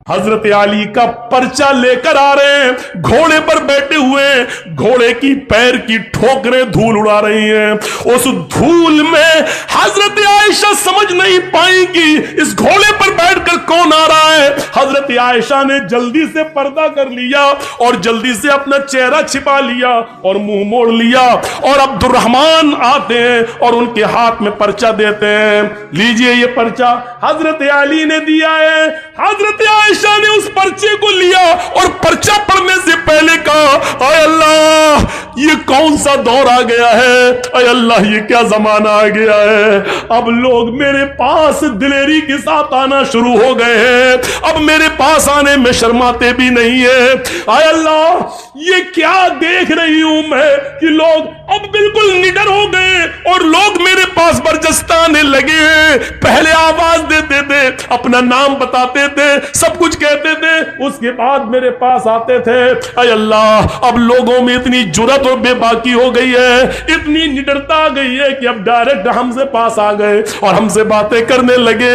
हजरत अली का पर्चा लेकर आ रहे हैं, घोड़े पर बैठे हुए, घोड़े की पैर की ठोकरें धूल उड़ा रही हैं। उस धूल में हजरत आयशा समझ नहीं पाएंगी इस घोड़े पर बैठकर कौन आ रहा है। हजरत आयशा ने जल्दी से पर्दा कर लिया और जल्दी से अपना चेहरा छिपा लिया और मुंह मोड़ लिया, और अब्दुर्रहमान आते हैं और उनके हाथ में पर्चा देते हैं, लीजिए ये पर्चा हजरत अली ने दिया है। हजरत आयशा ने उस पर्चे को लिया और पर्चा पढ़ने से पहले कहा, अय अल्लाह ये कौन सा दौर आ गया है, अय अल्लाह ये क्या जमाना आ गया है। अब लोग मेरे पास दिलेरी के साथ आना शुरू हो गए हैं, अब मेरे पास आने में शर्माते भी नहीं है। अय अल्लाह ये क्या देख रही हूं मैं कि लोग अब बिल्कुल निडर हो गए और लोग मेरे पास बरजस्ता आने लगे हैं। पहले आवाज देते थे, अपना नाम बताते थे, सब कुछ कहते थे, उसके बाद मेरे पास आते थे। अय अल्लाह अब लोगों में इतनी जुर्रत और बेबाकी हो गई है, इतनी निडरता आ गई है कि अब डायरेक्ट हमसे पास आ गए और हमसे बातें करने लगे।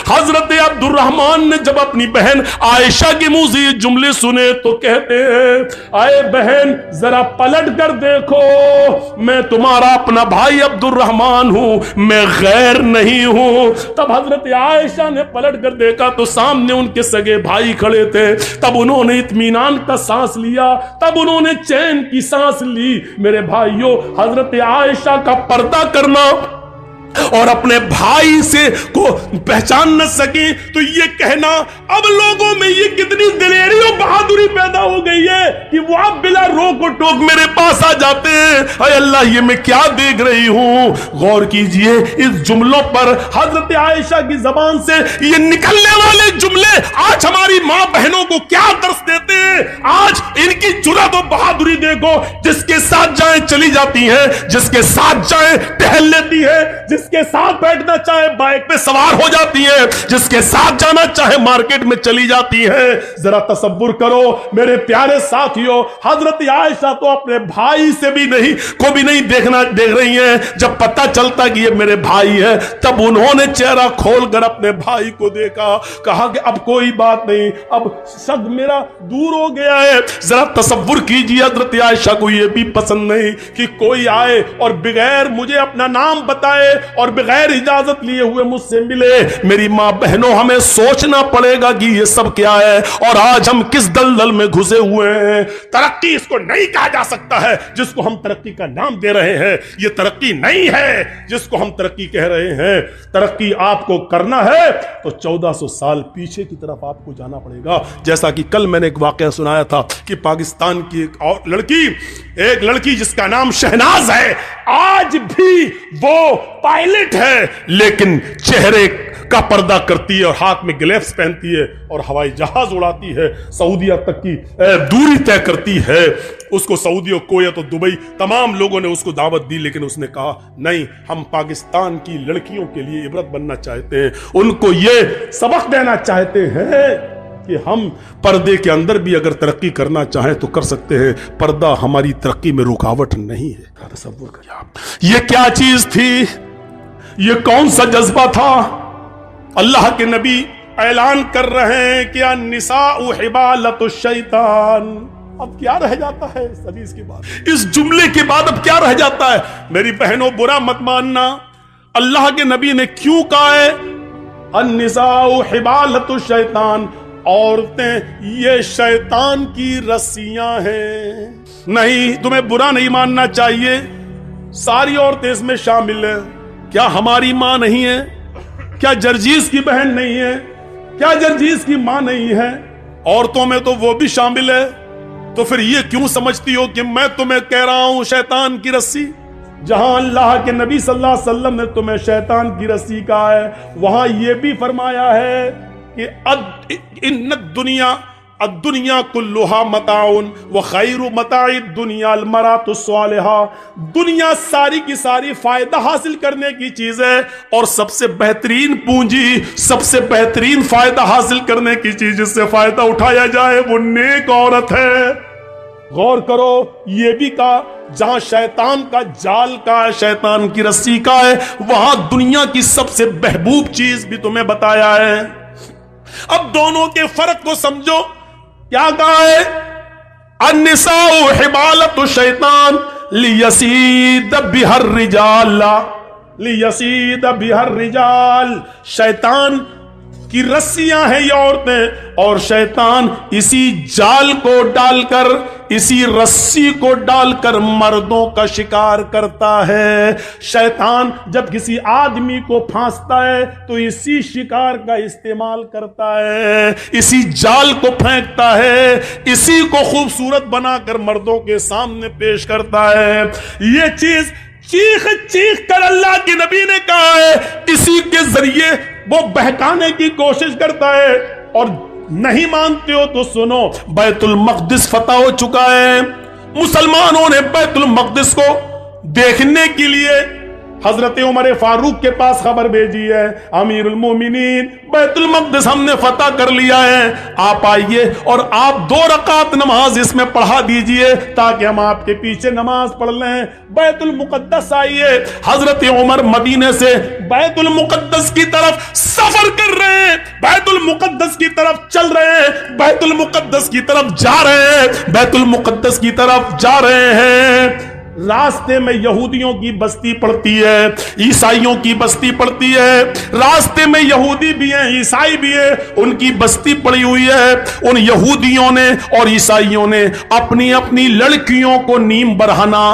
हजरत अब्दुर्रहमान ने जब अपनी बहन आयशा के मुंह से ये जुमले सुने तो कहते हैं, आए बहन जरा पलट कर देखो, मैं तुम्हारा अपना भाई अब्दुर्रहमान हूं, मैं गैर नहीं हूं। तब हजरत आयशा ने पलट कर देखा तो सामने उनके सगे भाई खड़े थे। तब उन्होंने इत्मीनान का सांस लिया, तब उन्होंने चैन की सांस ली। मेरे भाइयों, हजरत आयशा का पर्दा करना और अपने भाई से को पहचान न सके तो ये कहना, अब लोगों में ये कितनी दिलेरी और बहादुरी पैदा हो गई है कि वो आप बिला रोक और टोक मेरे पास आ जाते हैं। अय अल्लाह ये मैं क्या देख रही हूं। गौर कीजिए इस जुमलों पर, हजरत आयशा की जबान से ये निकलने वाले जुमले आज हमारी मां बहनों को क्या दर्श देते हैं। आज इनकी जुर्रत और बहादुरी देखो, जिसके साथ जाए चली जाती है, जिसके साथ जाए टहल लेती है, जिसके साथ बैठना चाहे बाइक पे सवार हो जाती है, जिसके साथ जाना चाहे मार्केट में चली जाती है। जरा तसव्वुर करो मेरे प्यारे साथियों, हजरत आयशा तो अपने भाई से भी नहीं देख रही हैं। जब पता चलता कि ये मेरे भाई है, तब उन्होंने चेहरा खोलकर अपने भाई को देखा, कहा कि अब कोई बात नहीं, अब शक मेरा दूर हो गया है। जरा तसव्वुर कीजिए, हजरत आयशा को ये भी पसंद नहीं कि कोई आए और बगैर मुझे अपना नाम बताए और बगैर इजाजत लिए हुए मुझसे मिले। मेरी मां बहनों, हमें सोचना पड़ेगा कि ये सब क्या है और आज हम किस दलदल में घुसे हुए हैं। तरक्की इसको नहीं कहा जा सकता है जिसको हम तरक्की का नाम दे रहे हैं। ये तरक्की नहीं है जिसको हम तरक्की कह रहे हैं। तरक्की आपको करना है तो 1400 साल पीछे की तरफ आपको जाना पड़ेगा। जैसा कि कल मैंने एक वाकया सुनाया था कि पाकिस्तान की एक लड़की जिसका नाम शहनाज है, आज भी वो पायलट है, लेकिन चेहरे का पर्दा करती है और हाथ में ग्लव्स पहनती है और हवाई जहाज उड़ाती है, सऊदीया तक की दूरी तय करती है। उसको सऊदी और कोयत और दुबई तमाम लोगों ने उसको दावत दी, लेकिन उसने कहा नहीं, हम पाकिस्तान की लड़कियों के लिए इबरत बनना चाहते हैं, उनको ये सबक देना चाहते हैं कि हम पर्दे के अंदर भी अगर तरक्की करना चाहें तो कर सकते हैं। पर्दा हमारी तरक्की में रुकावट नहीं है। तसव्वुर करिए आप, ये क्या चीज थी, ये कौन सा जज्बा था। अल्लाह के नबी ऐलान कर रहे हैं कि अन्निसाउ हिबालतुश शैतान। अब क्या रह जाता है इस हदीस के बाद, इस जुमले के बाद अब क्या रह जाता है। मेरी बहनों, बुरा मत मानना, अल्लाह के नबी ने क्यों कहा है अन्निसाउ हिबालतुश शैतान, औरतें ये शैतान की रस्सियां हैं। नहीं, तुम्हें बुरा नहीं मानना चाहिए, सारी औरतें इसमें शामिल है। क्या हमारी मां नहीं है? क्या जर्जीस की बहन नहीं है? क्या जर्जीस की मां नहीं है? औरतों में तो वो भी शामिल है। तो फिर ये क्यों समझती हो कि मैं तुम्हें कह रहा हूं शैतान की रस्सी? जहां अल्लाह के नबी सल्लल्लाहु अलैहि वसल्लम ने तुम्हें शैतान की रस्सी कहा है, वहां यह भी फरमाया है कि इन दुनिया कुल्लुहा मताउन व खैरु मताइ दुनिया अल मरातु स्वालिहा। दुनिया सारी की सारी फायदा हासिल करने की चीज है और सबसे बेहतरीन पूंजी, सबसे बेहतरीन फायदा हासिल करने की चीज, जिससे फायदा उठाया जाए, वो नेक औरत है। गौर करो, ये भी कहा जहां शैतान का जाल का है, शैतान की रस्सी का है, वहां दुनिया की सबसे महबूब चीज भी तुम्हें बताया है। اب دونوں کے فرق کو سمجھو. کیا کہا ہے؟ النساء حبالۃ الشیطان لیسید بہا الرجال، لیسید بہا الرجال. شیطان کی رسیاں ہیں یہ عورتیں، اور شیطان اسی جال کو ڈال کر، اسی رسی کو ڈال کر مردوں کا شکار کرتا ہے. شیطان جب کسی آدمی کو پھانستا ہے تو اسی شکار کا استعمال کرتا ہے، اسی جال کو پھینکتا ہے، اسی کو خوبصورت بنا کر مردوں کے سامنے پیش کرتا ہے. یہ چیز چیخ چیخ کر اللہ کے نبی نے کہا ہے، اسی کے ذریعے وہ بہکانے کی کوشش کرتا ہے. اور نہیں مانتے ہو تو سنو، بیت المقدس فتح ہو چکا ہے. مسلمانوں نے بیت المقدس کو دیکھنے کے لیے حضرت عمر فاروق کے پاس خبر بھیجی ہے، امیر المومنین بیت المقدس ہم نے فتح کر لیا ہے، آپ آئیے اور آپ 2 رکعت نماز اس میں پڑھا دیجئے تاکہ ہم آپ کے پیچھے نماز پڑھ لیں. بیت المقدس آئیے. حضرت عمر مدینے سے بیت المقدس کی طرف سفر کر رہے ہیں، بیت المقدس کی طرف چل رہے ہیں، بیت المقدس کی طرف جا رہے ہیں، بیت المقدس کی طرف جا رہے ہیں. راستے میں یہودیوں کی بستی پڑتی ہے، عیسائیوں کی بستی پڑتی ہے. راستے میں یہودی بھی ہیں، عیسائی بھی ہیں، ان کی بستی پڑی ہوئی ہے. ان یہودیوں نے اور عیسائیوں نے اپنی اپنی لڑکیوں کو نیم برہنہ،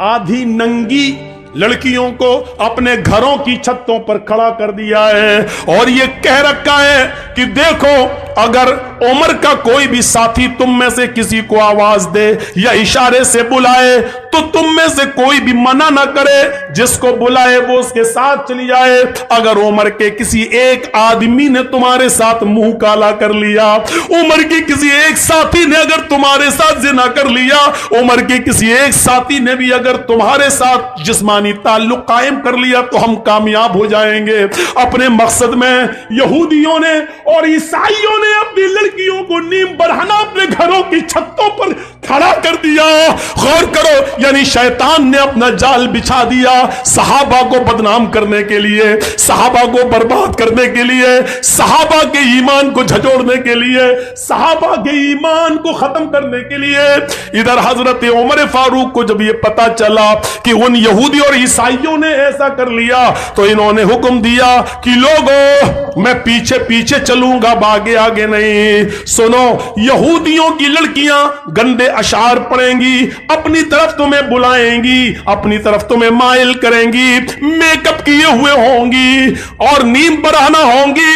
آدھی ننگی لڑکیوں کو اپنے گھروں کی چھتوں پر کھڑا کر دیا ہے، اور یہ کہہ رکھا ہے کہ دیکھو اگر عمر کا کوئی بھی ساتھی تم میں سے کسی کو آواز دے یا اشارے سے بلائے تو تم میں سے کوئی بھی منع نہ کرے، جس کو بلائے وہ اس کے ساتھ چلی جائے. اگر عمر کے کسی ایک آدمی نے تمہارے ساتھ منہ کالا کر لیا، عمر کے کسی ایک ساتھی نے اگر تمہارے ساتھ زنا کر لیا، عمر کے کسی ایک ساتھی نے بھی اگر تمہارے ساتھ جسمانی تعلق قائم کر لیا تو ہم کامیاب ہو جائیں گے. اپنے مقصد میں یہودیوں نے اور عیسائیوں نے اپنی لڑکیوں کو نیم برہنہ اپنے گھروں کی چھتوں پر کھڑا کر دیا. غور کرو، یعنی شیطان نے اپنا جال بچھا دیا صحابہ کو بدنام کرنے کے لیے، صحابہ کو برباد کرنے کے لیے، صحابہ کے ایمان کو جھجوڑنے کے لیے، صحابہ کے ایمان کو ختم کرنے کے لیے. ادھر حضرت عمر فاروق کو جب یہ پتا چلا کہ ان یہودی اور عیسائیوں نے ایسا کر لیا تو انہوں نے حکم دیا کہ لوگوں میں پیچھے پیچھے چلوں گا، آگے آگے نہیں. سنو، یہودیوں کی لڑکیاں گندے اشعار پڑھیں گی، اپنی طرف تمہیں بلائیں گی، اپنی طرف تمہیں مائل کریں گی، میک اپ کیے ہوئے ہوں گی اور نیم برہنہ ہوں گی.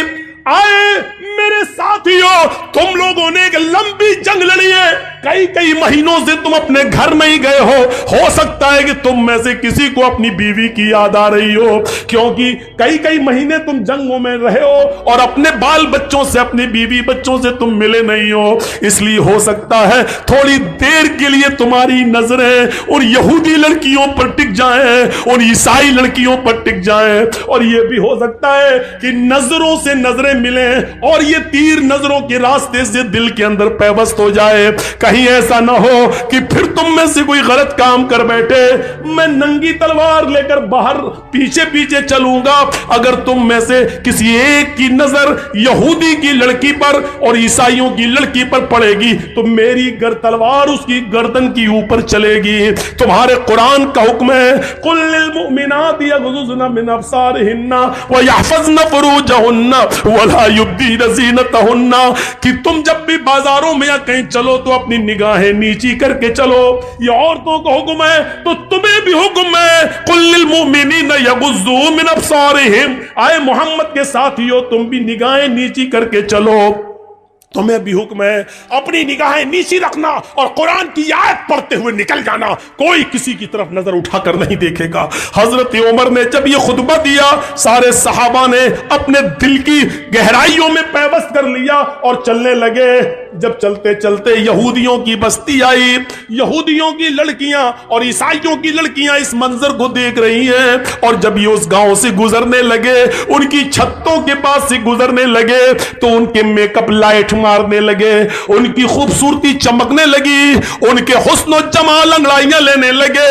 آئے میرے ساتھیوں، تم لوگوں نے ایک لمبی جنگ لڑی ہے، کئی مہینوں سے تم اپنے گھر میں ہی گئے ہو سکتا ہے کہ تم میں سے کسی کو اپنی بیوی کی یاد آ رہی ہو، کیونکہ کئی مہینے تم جنگوں میں رہے ہو اور اپنے بال بچوں سے، اپنی بیوی بچوں سے تم ملے نہیں ہو. اس لیے ہو سکتا ہے تھوڑی دیر کے لیے تمہاری نظریں ان یہودی لڑکیوں پر ٹک جائیں، ان عیسائی لڑکیوں پر ٹک جائیں، اور یہ بھی ہو سکتا ہے کہ نظروں سے نظریں ملیں اور یہ تیر نظروں کے راستے سے دل کے اندر پیوست ہو جائے. کہیں ایسا نہ ہو کہ پھر تم میں سے کوئی غلط کام کر بیٹھے. میں ننگی تلوار لے کر باہر پیچھے پیچھے چلوں گا، اگر تم میں سے کسی ایک کی نظر یہودی کی لڑکی پر اور عیسائیوں کی لڑکی پر پڑے گی تو میری تلوار اس کی گردن کی اوپر چلے گی. تمہارے قرآن کا حکم ہے قل للمؤمنات یغضضن من ابصارهن ويحفظن فروجهن ولا يبدين زینتهن، کہ تم جب بھی بازاروں میں یا کہیں چلو تو اپنی نگاہیں نیچی کر کے چلو. یہ عورتوں کا حکم ہے تو تمہیں بھی حکم ہے قل للمؤمنین یغضوا من ابصارهم. آئے محمد کے ساتھیو، تم بھی نگاہیں نیچی کر کے چلو. تمہیں بھی حکم ہے اپنی نگاہیں نیچی رکھنا اور قرآن کی آیت پڑھتے ہوئے نکل جانا، کوئی کسی کی طرف نظر اٹھا کر نہیں دیکھے گا. حضرت عمر نے جب یہ خطبہ دیا، سارے صحابہ نے اپنے دل کی گہرائیوں میں پیوست کر لیا اور چلنے لگے. جب چلتے چلتے یہودیوں کی بستی آئی، یہودیوں کی لڑکیاں اور عیسائیوں کی لڑکیاں اس منظر کو دیکھ رہی ہیں، اور جب یہ اس گاؤں سے گزرنے لگے، ان کی چھتوں کے پاس سے گزرنے لگے تو ان کے میک اپ لائٹ मारने लगे, उनकी खूबसूरती चमकने लगी, उनके हुस्न और जमाल अंगड़ाइयां लेने लगे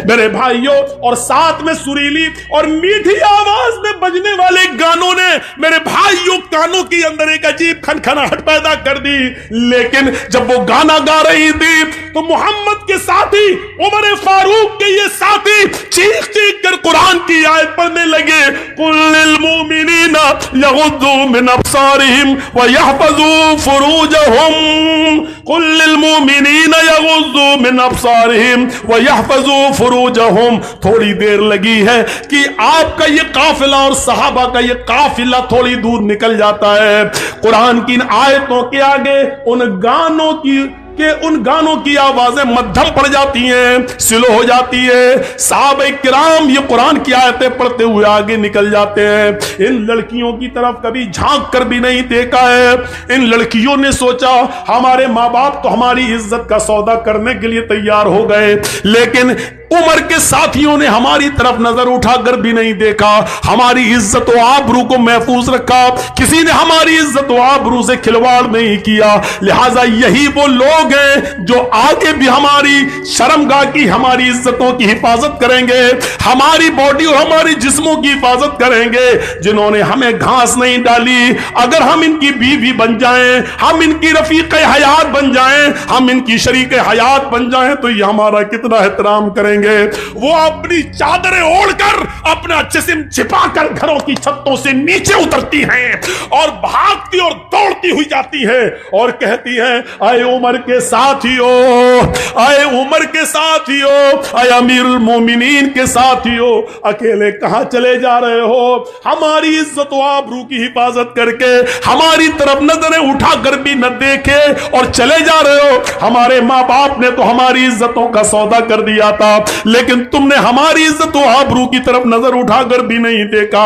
मेरे भाइयों। और साथ में सुरीली और मीठी आवाज में बजने वाले गानों ने मेरे भाइयों कानों के अंदर एक अजीब खनखनाहट पैदा कर दी। लेकिन जब वो गाना गा रही थी तो मोहम्मद के साथी उमर फारूक के ये साथी चीख चीख कर कुरान की आयत पढ़ने लगे, कुल्लिल मुमिनीना यगुद्दू मिन अब्सारिहिम व यहफजू फुरूजहुम, कुल्लिल मुमिनीना यगुद्दू मिन अब्सारिहिम व यहफजू फुरूजहुम। थोड़ी देर लगी है कि आपका ये काफिला और सहाबा का ये काफिला थोड़ी दूर निकल जाता है। कुरान की इन आयतों के आगे उन गानों की आवाजें मध्यम पड़ जाती हैं, स्लो हो जाती है। साहबे किराम ये कुरान की आयतें पढ़ते हुए आगे निकल जाते हैं। इन लड़कियों की तरफ कभी झांक कर भी नहीं देखा है। इन लड़कियों ने सोचा हमारे माँ बाप तो हमारी इज्जत का सौदा करने के लिए तैयार हो गए, लेकिन उमर के साथियों ने हमारी तरफ नजर उठाकर भी नहीं देखा, हमारी इज्जत और आबरू को महफूज रखा, किसी ने हमारी इज्जत और आबरू से खिलवाड़ नहीं किया। लिहाजा यही वो लोग हैं जो आगे भी हमारी शर्मगाह की, हमारी इज्जतों की हिफाजत करेंगे, हमारी बॉडी और हमारी जिस्मों की हिफाजत करेंगे, जिन्होंने हमें घास नहीं डाली। अगर हम इनकी बीवी बन जाएं, हम इनकी रफीक हयात बन जाएं, हम इनकी शरीक हयात बन जाएं, तो ये हमारा कितना एहतराम करेंगे। वो अपनी चादरें ओढ़कर अपना जिस्म छिपाकर घरों की छतों से नीचे उतरती हैं और भागती और दौड़ती हुई जाती है और कहती हैं, आए उमर के साथियों, आए उमर के साथियों, आए अमीरुल मोमिनीन के साथियों, अकेले कहां चले जा रहे हो? हमारी इज्जत व आबरू की हिफाजत करके हमारी तरफ नजरें उठाकर भी न देखे और चले जा रहे हो। हमारे माँ बाप ने तो हमारी इज्जतों का सौदा कर दिया था, लेकिन तुमने हमारी इज्जत व आबरू की तरफ नजर उठाकर भी नहीं देखा।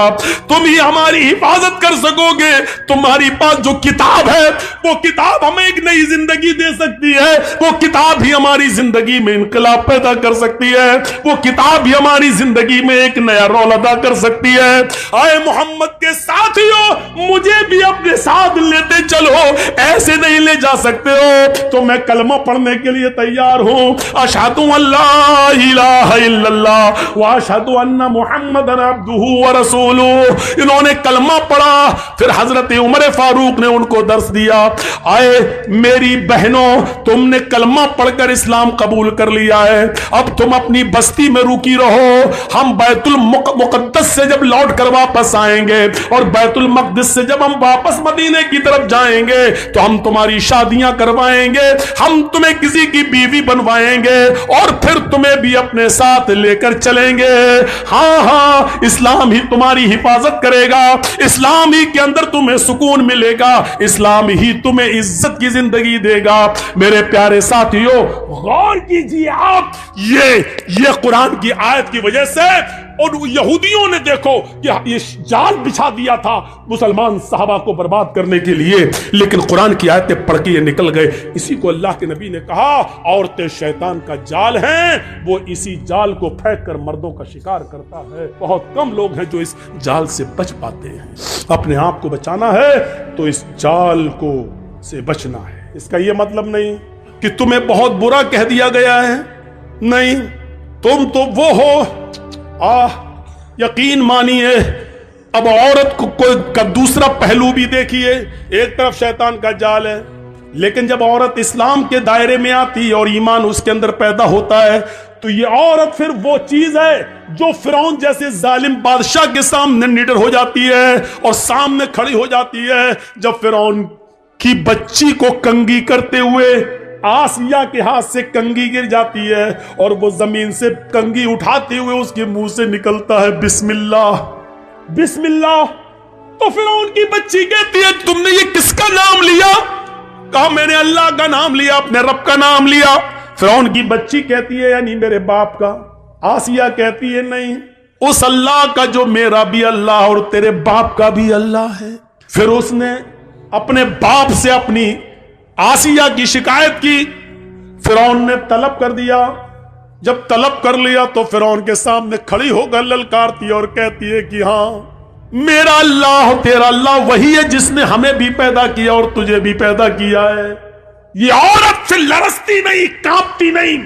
तुम ही हमारी हिफाजत कर सकोगे। तुम्हारी पास जो किताब है वो किताब हमें एक नई जिंदगी दे सकती है, वो किताब ही हमारी जिंदगी में इनकलाब पैदा कर सकती है, वो किताब ही हमारी जिंदगी में एक नया रोल अदा कर सकती है। आए मोहम्मद के साथियों, मुझे भी अपने साथ लेते चलो, ऐसे नहीं ले जा सकते हो तो मैं कलमा पढ़ने के लिए तैयार हूं। अशहदु अल्ला इलाहा इल्लल्लाह व अशहदु अन्ना मुहम्मदन अब्दुहु व रसूलुहु। इन्होंने कलमा पढ़ा, फिर हजरत उमर फारूक ने उनको दर्स दिया। आए मेरी बहनों, तुमने कलमा पढ़कर इस्लाम कबूल कर लिया है, अब तुम अपनी बस्ती में रुकी रहो। हम बैतुल मुकद्दस से जब लौट कर वापस आएंगे और बैतुल मक़दिस से जब हम वापस मदीने की तरफ जाएंगे तो हम तुम्हारी शादियां करवाएंगे, हम तुम्हें किसी की बीवी बनवाएंगे और फिर तुम्हें भी अपने साथ लेकर चलेंगे। हाँ हाँ, इस्लाम ही तुम्हारी हिफाजत करेगा, इस्लाम ही के अंदर तुम्हें सुकून मिलेगा, इस्लाम ही तुम्हें इज्जत की जिंदगी देगा। मेरे प्यारे साथियों, गौर कीजिए आप, ये कुरान की आयत की वजह से और यहूदियों ने देखो कि ये जाल बिछा दिया था मुसलमान साहबा को बर्बाद करने के लिए, लेकिन कुरान की आयतें पढ़ के ये निकल गए। इसी को अल्लाह के नबी ने कहा, औरतें शैतान का जाल हैं, वो इसी जाल को फेंक कर मर्दों का शिकार करता है। बहुत कम लोग हैं जो इस जाल से बच पाते हैं। अपने आप को बचाना है तो इस जाल को से बचना है। इसका ये मतलब नहीं कि तुम्हें बहुत बुरा कह दिया गया है, नहीं, तुम तो वो हो। यकीन मानिए, अब औरत का दूसरा पहलू भी देखिए। एक तरफ शैतान का जाल है, लेकिन जब औरत इस्लाम के दायरे में आती है और ईमान उसके अंदर पैदा होता है तो ये औरत फिर वो चीज है जो फिरौन जैसे जालिम बादशाह के सामने निडर हो जाती है और सामने खड़ी हो जाती है। जब फिरौन की बच्ची को कंगी करते हुए आसिया के हाथ से कंगी गिर जाती है और वो जमीन से कंगी उठाते हुए उसके मुंह से निकलता है बिस्मिल्लाह बिस्मिल्लाह, तो फिरौन की बच्ची कहती है, तुमने ये किसका नाम लिया? कहा, मैंने अल्लाह का नाम लिया, अपने रब का नाम लिया। फिरौन की बच्ची कहती है, यानी मेरे बाप का। आसिया कहती है, नहीं, उस अल्लाह का जो मेरा भी अल्लाह और तेरे बाप का भी अल्लाह है। फिर उसने अपने बाप से अपनी आसिया की शिकायत की। फिरौन ने तलब कर दिया। जब तलब कर लिया तो फिरौन के सामने खड़ी होकर ललकारती और कहती है कि हाँ, میرا اللہ تیرا اللہ وہی ہے جس نے ہمیں بھی پیدا کیا اور تجھے بھی پیدا کیا ہے. یہ عورت پھر لرزتی نہیں, کانپتی نہیں,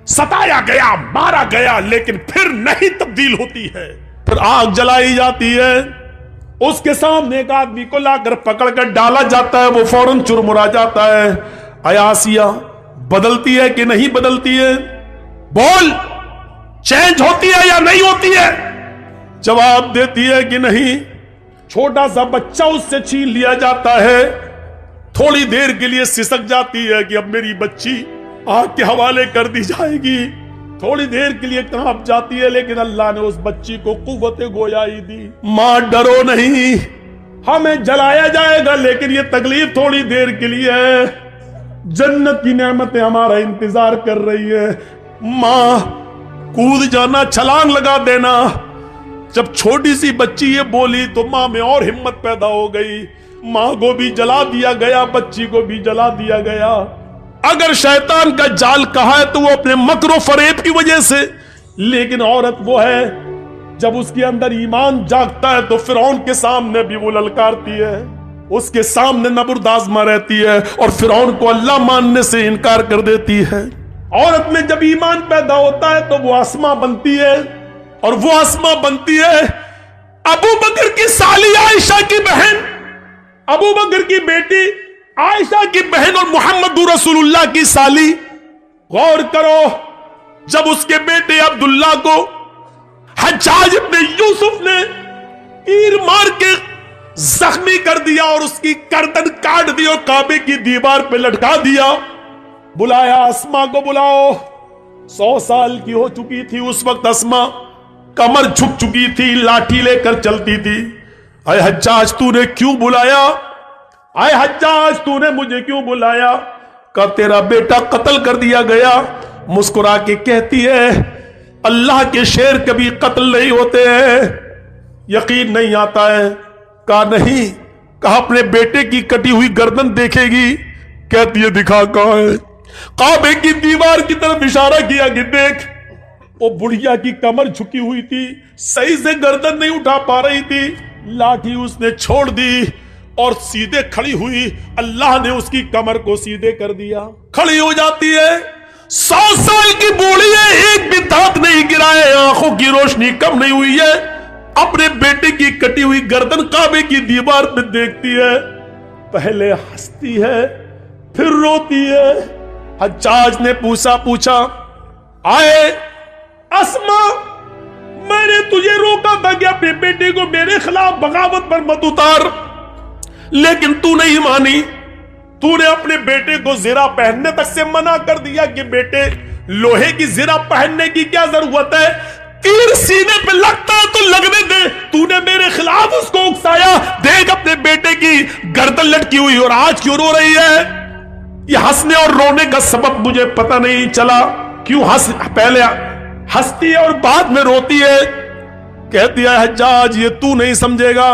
ستایا گیا, مارا گیا, لیکن پھر نہیں تبدیل ہوتی ہے. پھر آگ جلائی جاتی ہے, اس کے سامنے ایک آدمی کو لا کر پکڑ کر ڈالا جاتا ہے, وہ فوراً چرمرا جاتا ہے. اے آسیہ, بدلتی ہے کہ نہیں بدلتی ہے؟ بول, چینج ہوتی ہے یا نہیں ہوتی ہے؟ جواب دیتی ہے کہ نہیں. چھوٹا سا بچہ اس سے چھین لیا جاتا ہے, تھوڑی دیر کے لیے سسک جاتی ہے کہ اب میری بچی آگ کے حوالے کر دی جائے گی, تھوڑی دیر کے لیے کانپ جاتی ہے, لیکن اللہ نے اس بچی کو قوت گویائی دی. ماں ڈرو نہیں, ہمیں جلایا جائے گا لیکن یہ تکلیف تھوڑی دیر کے لیے ہے, جنت کی نعمتیں ہمارا انتظار کر رہی ہے. ماں کود جانا, چھلانگ لگا دینا. جب چھوٹی سی بچی یہ بولی تو ماں میں اور ہمت پیدا ہو گئی. ماں کو بھی جلا دیا گیا, بچی کو بھی جلا دیا گیا. اگر شیطان کا جال کہا ہے تو وہ اپنے مکر و فریب کی وجہ سے, لیکن عورت وہ ہے جب اس کے اندر ایمان جاگتا ہے تو فرعون کے سامنے بھی وہ للکارتی ہے, اس کے سامنے نبردازمہ رہتی ہے اور فرعون کو اللہ ماننے سے انکار کر دیتی ہے. عورت میں جب ایمان پیدا ہوتا ہے تو وہ اسماء بنتی ہے, اور وہ اسماء بنتی ہے ابو بکر کی سالی عائشہ کی بہن, ابو بکر کی بیٹی عائشہ کی بہن اور محمد رسول اللہ کی سالی. غور کرو, جب اس کے بیٹے عبداللہ کو حجاج ابن یوسف نے تیر مار کے زخمی کر دیا اور اس کی گردن کاٹ دی اور کعبے کی دیوار پہ لٹکا دیا, بلایا اسماء کو, بلاؤ. 100 سال کی ہو چکی تھی اس وقت اسماء, کمر جھک چکی تھی, لاٹھی لے کر چلتی تھی. اے حجاج تو نے کیوں بلایا؟ اے حجاج تو نے مجھے کیوں بلایا؟ کہ تیرا بیٹا قتل کر دیا گیا. مسکرا کے کہتی ہے اللہ کے شیر کبھی قتل نہیں ہوتے ہیں. یقین نہیں آتا ہے. کہا نہیں. کہا اپنے بیٹے کی کٹی ہوئی گردن دیکھے گی؟ کہتی ہے دکھا کہاں ہے؟ کعبے کی دیوار کی طرف اشارہ کیا کہ دیکھ. وہ بڑھیا کی کمر جھکی ہوئی تھی, صحیح سے گردن نہیں اٹھا پا رہی تھی, لاٹھی اس نے چھوڑ دی اور سیدھے کھڑی ہوئی. اللہ نے اس کی کمر کو سیدھے کر دیا, کھڑی ہو جاتی ہے. 100 سال کی بوڑھی ہے, ایک بھی دانت نہیں گرائے, آنکھوں کی روشنی کم نہیں ہوئی ہے, اپنے بیٹے کی کٹی ہوئی گردن کعبے کی دیوار پہ دیکھتی ہے. پہلے ہنستی ہے پھر روتی ہے. حجاج نے پوچھا آئے اسماء, میں نے تجھے روکا تھا کہ اپنے بیٹے کو میرے خلاف بغاوت پر مت اتار, لیکن تو نہیں مانی. تو نے اپنے بیٹے کو زرہ پہننے تک سے منع کر دیا کہ بیٹے لوہے کی زرہ پہننے کی کیا ضرورت ہے, تیر سینے پہ لگتا ہے تو لگنے دے. تو نے میرے خلاف اس کو اکسایا, دیکھ اپنے بیٹے کی گردن لٹکی ہوئی اور آج کیوں رو رہی ہے. یہ ہنسنے اور رونے کا سبب مجھے پتہ نہیں چلا, کیوں پہلے ہنستی ہے اور بعد میں روتی ہے. کہتی ہے حجاج یہ تو نہیں سمجھے گا.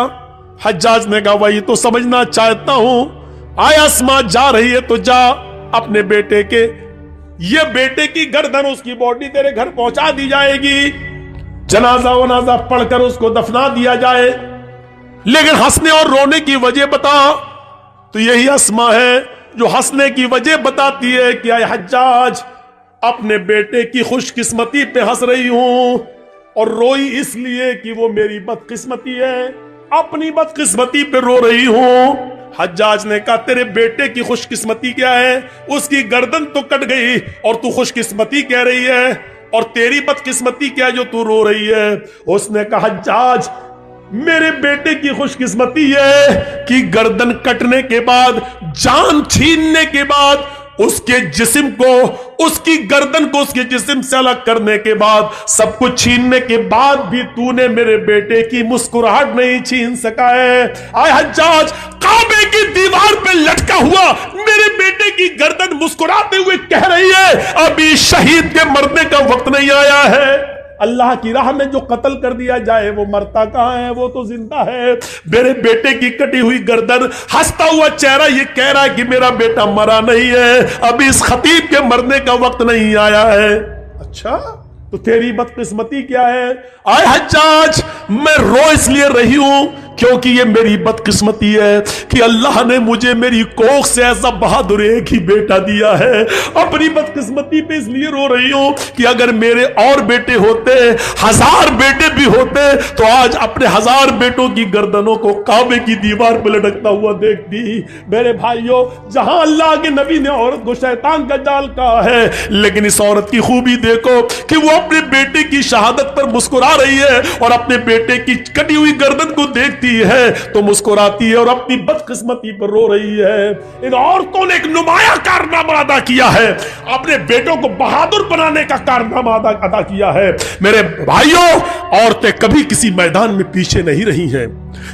حجاج نے کہا وہی تو سمجھنا چاہتا ہوں. آیا اسماء جا رہی ہے تو جا اپنے بیٹے کے, یہ بیٹے کی گردن اس کی باڈی تیرے گھر پہنچا دی جائے گی, جنازہ ونازہ پڑھ کر اس کو دفنا دیا جائے, لیکن ہنسنے اور رونے کی وجہ بتا. تو یہی اسماء ہے جو ہنسنے کی وجہ بتاتی ہے کہ اے حجاج اپنے بیٹے کی خوش قسمتی پہ ہنس رہی ہوں, اور روئی اس لیے کہ وہ میری بدقسمتی ہے, اپنی بدقسمتی پہ رو رہی ہوں. حجاج نے کہا تیرے بیٹے کی خوش قسمتی کیا ہے؟ اس کی گردن تو کٹ گئی اور تو خوش قسمتی کہہ رہی ہے, اور تیری بدقسمتی کیا جو تو رو رہی ہے؟ اس نے کہا حجاج میرے بیٹے کی خوش قسمتی ہے کہ گردن کٹنے کے بعد, جان چھیننے کے بعد, اس کے جسم کو, اس کی گردن کو اس کے جسم سے الگ کرنے کے بعد, سب کچھ چھیننے کے بعد بھی تو نے میرے بیٹے کی مسکراہٹ نہیں چھین سکا ہے. آئے حجاج کعبے کی دیوار پہ لٹکا ہوا میرے بیٹے کی گردن مسکراتے ہوئے کہہ رہی ہے ابھی شہید کے مرنے کا وقت نہیں آیا ہے. اللہ کی راہ میں جو قتل کر دیا جائے وہ مرتا کہاں ہے, وہ تو زندہ ہے. میرے بیٹے کی کٹی ہوئی گردن, ہنستا ہوا چہرہ یہ کہہ رہا ہے کہ میرا بیٹا مرا نہیں ہے, ابھی اس خطیب کے مرنے کا وقت نہیں آیا ہے. اچھا तो तेरी बदकिस्मती क्या है? आए हज्जाज, मैं रो इसलिए रही हूं क्योंकि ये मेरी बदकिस्मती है कि अल्लाह ने मुझे मेरी कोख से ऐसा बहादुर एक ही बेटा दिया है। अपनी बदकिस्मती पे इसलिए रो रही हूं कि अगर मेरे और बेटे होते, 1000 बेटे भी होते, तो आज अपने 1000 बेटों की गर्दनों को काबे की दीवार पे लटकता हुआ देखती। मेरे भाइयों, जहां अल्लाह के नबी ने औरत को शैतान का जाल कहा है, लेकिन इस औरत की खूबी देखो कि वो अपने बेटे की शहादत पर मुस्कुरा रही है और अपने बेटे की कटी हुई गर्दन को देखती है तो मुस्कुराती है और अपनी बदकिस्मती पर रो रही है। इन औरतों ने एक नुमाया कारनामा अदा किया है, अपने बेटों को बहादुर बनाने का कारनामा अदा किया है। मेरे भाइयों, औरतें कभी किसी मैदान में पीछे नहीं रही हैं,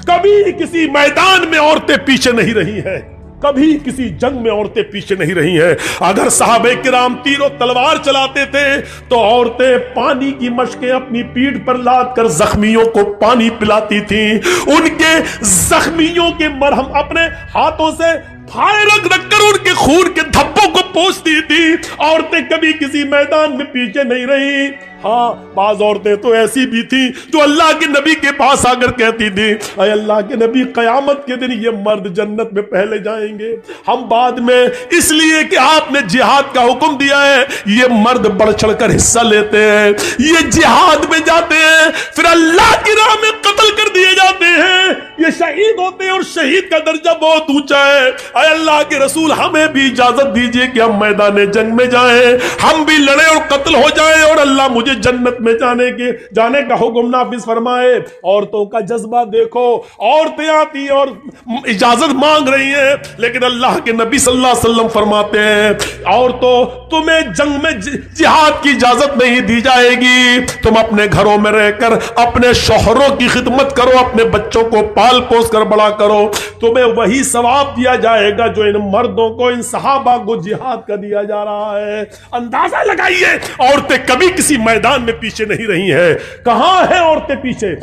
कभी किसी मैदान में औरतें पीछे नहीं रही हैं, कभी किसी जंग में औरतें पीछे नहीं रही हैं। अगर सहाबे किराम तीर और तलवार चलाते थे तो औरतें पानी की मशकें अपनी पीठ पर लाद कर जख्मियों को पानी पिलाती थीं, उनके जख्मियों के मरहम अपने हाथों से फाए रख रखकर उनके खून के धब्बों को पोंछती थी। औरतें कभी किसी मैदान में पीछे नहीं रही। हाँ, बाज औरतें तो ऐसी भी थी जो अल्लाह के नबी के पास आकर कहती थी, अरे अल्लाह के नबी, कयामत के दिन ये मर्द जन्नत में पहले जाएंगे, हम बाद में, इसलिए कि आपने जिहाद का हुक्म दिया है। ये मर्द बढ़ चढ़कर हिस्सा लेते हैं, ये जिहाद में जाते हैं, फिर अल्लाह की राह में कत्ल कर दिए जाते हैं, ये शहीद होते हैं और शहीद का दर्जा बहुत ऊंचा है। अरे अल्लाह के रसूल, हमें भी इजाजत दीजिए कि हम मैदान जंग में जाएं, हम भी लड़े और कत्ल हो जाएं और अल्लाह मुझे जन्नत में जाने का हुक्म नाफिज फरमाए। औरतों का जज्बा देखो, औरतें आती और इजाजत मांग रही हैं, लेकिन अल्लाह के नबी सल्लल्लाहु अलैहि वसल्लम फरमाते हैं, औरतों, तुम्हें जंग में जिहाद की इजाजत नहीं दी जाएगी, तुम अपने घरों में रहकर अपने शौहरों की खिदमत करो, अपने बच्चों को पाल पोस कर बड़ा करो, तुम्हें वही सवाब दिया जाएगा जो इन मर्दों को, इन सहाबा को जिहाद का दिया जा रहा है। अंदाजा लगाइए, औरतें कभी किसी मैदान में पीछे नहीं रही हैं। कहां है औरतें पीछे?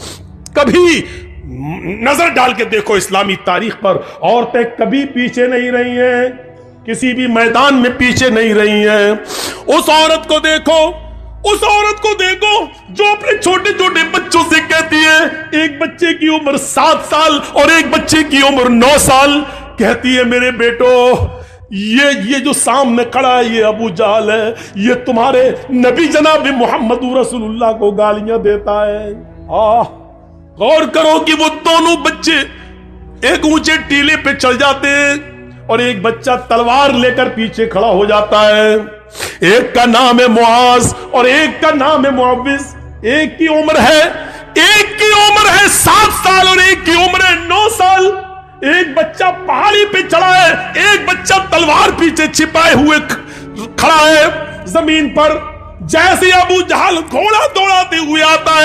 कभी नजर डाल के देखो इस्लामी तारीख पर, औरतें कभी पीछे नहीं रही हैं, किसी भी मैदान में पीछे नहीं रही हैं। उस औरत को देखो, उस औरत को देखो जो अपने छोटे छोटे बच्चों से कहती है, एक बच्चे की उम्र 7 साल और एक बच्चे की उम्र 9 साल, कहती है, मेरे बेटो, ये जो सामने खड़ा है ये अबू जहल है, ये तुम्हारे नबी जनाब मोहम्मद रसूलुल्लाह को गालियां देता है। गौर करो कि वो दोनों बच्चे एक ऊंचे टीले पे चढ़ जाते हैं और एक बच्चा तलवार लेकर पीछे खड़ा हो जाता है। एक का नाम है मुआज और एक का नाम है मुअव्विस। एक की उम्र है 7 साल और एक की उम्र है 9 साल। एक बच्चा पहाड़ी पे चढ़ा है, एक बच्चा तलवार पीछे छिपाए हुए खड़ा है जमीन पर। जैसे अबू जहल घोड़ा दौड़ाते हुए आता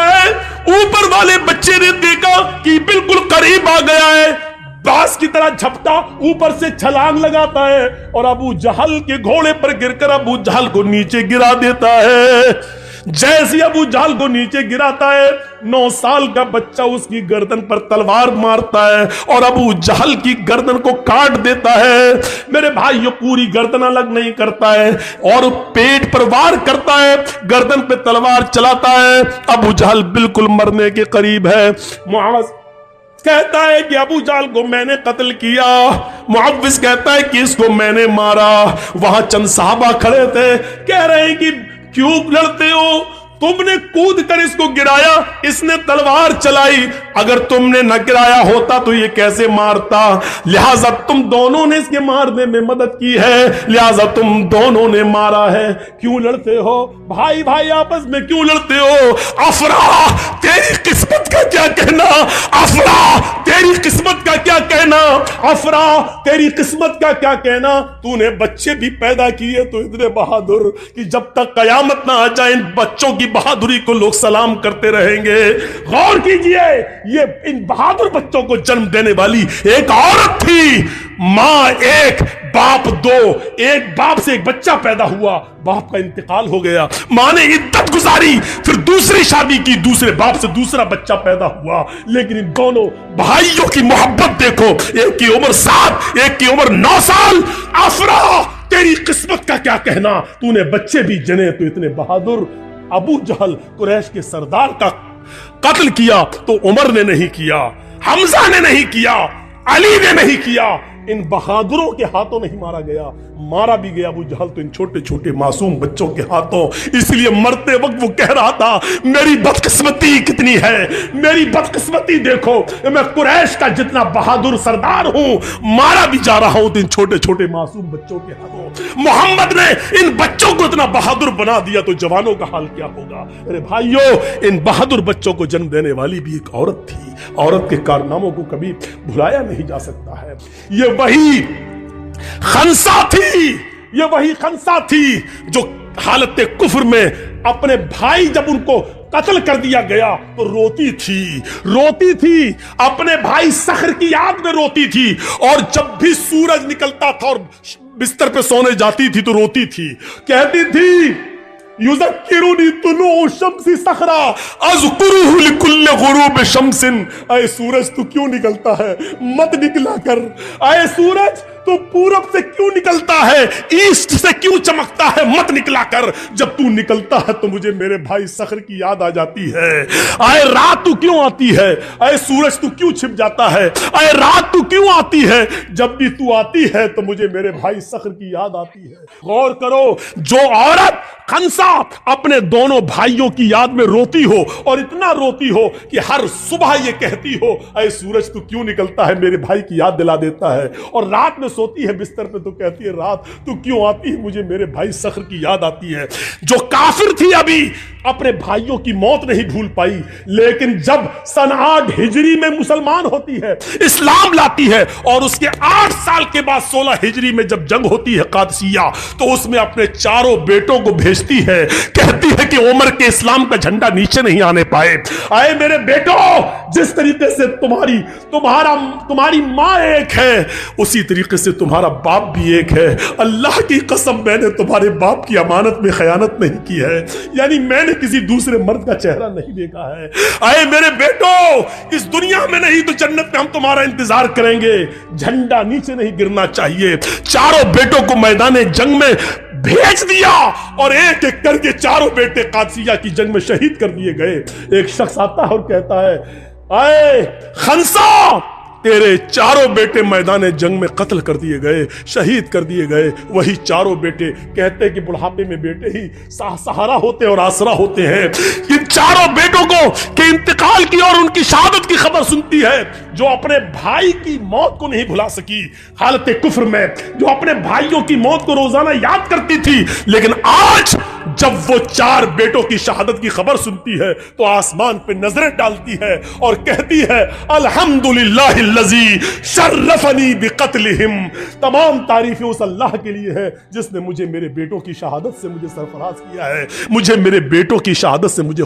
है, ऊपर वाले बच्चे ने देखा कि बिल्कुल करीब आ गया है, बास की तरह झपटा ऊपर से छलांग लगाता है और अबू जहल के घोड़े पर गिरकर अबू जहल को नीचे गिरा देता है। जैसे अबू जहल को नीचे गिराता है, 9 साल का बच्चा उसकी गर्दन पर तलवार मारता है और अबू जहल की गर्दन को काट देता है। मेरे भाइयों, पूरी गर्दन अलग नहीं करता है और पेट पर वार करता है, गर्दन पे तलवार चलाता है। अबू जहल बिल्कुल मरने के करीब है। मुआज कहता है कि अबू जहल को मैंने कत्ल किया, मुअव्विस कहता है कि इसको मैंने मारा। वहां चंद साहबा खड़े थे, कह रहे हैं कि क्यों लड़ते हो, तुमने कूद कर इसको गिराया, इसने तलवार चलाई, अगर तुमने न गिराया होता तो ये कैसे मारता, लिहाजा तुम दोनों ने इसके मारने में मदद की है, लिहाजा तुम दोनों ने मारा है। क्यों लड़ते हो भाई भाई, आपस में क्यों लड़ते हो? अफरा, तेरी किस्मत का क्या कहना, अफरा तेरी किस्मत का क्या कहना, अफरा तेरी किस्मत का क्या कहना। तूने बच्चे भी पैदा किए तो इतने बहादुर कि जब तक कयामत ना आ जाए इन बच्चों की बहादुरी को लोग सलाम करते रहेंगे। गौर कीजिए, ये इन बहादुर बच्चों को जन्म देने वाली एक औरत थी। मां एक, बाप 2, एक बाप से एक बच्चा पैदा हुआ, बाप का इंतकाल हो गया, मां ने इद्दत गुजारी, फिर दूसरी शादी की, दूसरे बाप से दूसरा बच्चा पैदा हुआ। लेकिन इन दोनों भाइयों की मोहब्बत देखो, एक की उम्र 7, एक की उम्र 9 साल। अफरा तेरी किस्मत का क्या कहना, तूने बच्चे भी जने तो इतने बहादुर। अबू जहल कुरैश के सरदार का कत्ल किया तो उमर ने नहीं किया, हमजा ने नहीं किया, अली ने नहीं किया, इन बहादुरों के हाथों नहीं मारा गया। मारा भी गया अबू जहल तो इन छोटे छोटे मासूम बच्चों के हाथों। इसलिए मरते वक्त वो कह रहा था मेरी बदकिस्मती कितनी है, मेरी बदकिस्मती देखो, मैं कुरैश का जितना बहादुर सरदार हूं, मारा भी जा रहा हूं तो इन छोटे छोटे मासूम बच्चों के हाथों। मोहम्मद ने इन बच्चों को इतना बहादुर बना दिया तो जवानों का हाल क्या होगा। अरे भाइयों, इन बहादुर बच्चों को जन्म देने वाली भी एक औरत थी। औरत के कारनामों को कभी भुलाया नहीं जा सकता है। ये वही खंसा थी, ये वही खंसा थी जो हालत कुफ्र में अपने भाई जब उनको कत्ल कर दिया गया तो रोती थी, अपने भाई सखर की याद में रोती थी। और जब भी सूरज निकलता था और बिस्तर पे सोने जाती थी तो रोती थी, कहती थी युज़क्किरुनी तुलू शम्सी सखरा अज़कुरुहु लिकुल्लि गुरूब शम्सिन। ऐ सूरज तू क्यों निकलता है, मत निकला कर। ऐ सूरज तू पूरब से क्यों निकलता है, ईस्ट से क्यों चमकता है, मत निकला कर। जब तू निकलता है तो मुझे मेरे भाई सखर की याद आ जाती है। ऐ रात तू क्यों आती है, ऐ सूरज तू क्यों छिप जाता है, ऐ रात तू क्यों आती है। जब भी तू आती है तो मुझे मेरे भाई सखर की याद आती है। गौर करो, जो औरत खंसा अपने दोनों भाइयों की याद में रोती हो और इतना रोती हो कि हर सुबह ये कहती हो ऐ सूरज तू क्यों निकलता है, मेरे भाई की याद दिला देता है। और रात में सोती है बिस्तर पे तो कहती है रात तू क्यों आती है, मुझे मेरे भाई सखर की याद आती है। जो काफिर थी अभी अपने भाइयों की मौत नहीं भूल पाई, लेकिन जब सन 8 हिजरी में मुसलमान होती है, इस्लाम लाती है और उसके 8 साल के बाद 16 हिजरी में जब जंग होती है कादसिया, तो उसमें अपने चारों बेटों को भेजती है, कहती है कि उमर के इस्लाम का झंडा नीचे नहीं आने पाए। आए मेरे बेटों, जिस तरीके से तुम्हारी माँ एक है उसी तरीके से तुम्हारा बाप भी एक है। अल्लाह की कसम मैंने तुम्हारे बाप की अमानत में खयानत नहीं की है, यानी मैंने किसी दूसरे मर्द का चेहरा नहीं देखा है। आए मेरे बेटों, इस दुनिया में नहीं तो जन्नत में हम तुम्हारा इंतजार करेंगे, झंडा नीचे नहीं गिरना चाहिए। चारों बेटों को मैदान जंग में भेज दिया और एक एक करके चारों बेटे कादसिया की जंग में शहीद कर दिए गए। एक शख्स आता है और कहता है आए खंसा, तेरे चारों बेटे मैदान जंग में कत्ल कर दिए गए, शहीद कर दिए गए। वही चारों बेटे कहते कि बुढ़ापे में बेटे ही सहारा होते और आसरा होते हैं। इन चारों बेटों को के इंतकाल की और उनकी शहादत की खबर सुनती है, जो अपने भाई की मौत को नहीं भुला सकी हालत कुफ्र में, जो अपने भाइयों की मौत को रोजाना याद करती थी, लेकिन आज जब वो 4 बेटों की शहादत की खबर सुनती है तो आसमान पे नजरें डालती है और कहती है अल्हम्दुलिल्लाह लजी शर्रफनी बिकत्लिहिम। तमाम तारीफें उस अल्लाह के लिए है जिसने मुझे मेरे बेटों की शहादत से मुझे सरफराज किया है, मुझे मेरे बेटों की शहादत से मुझे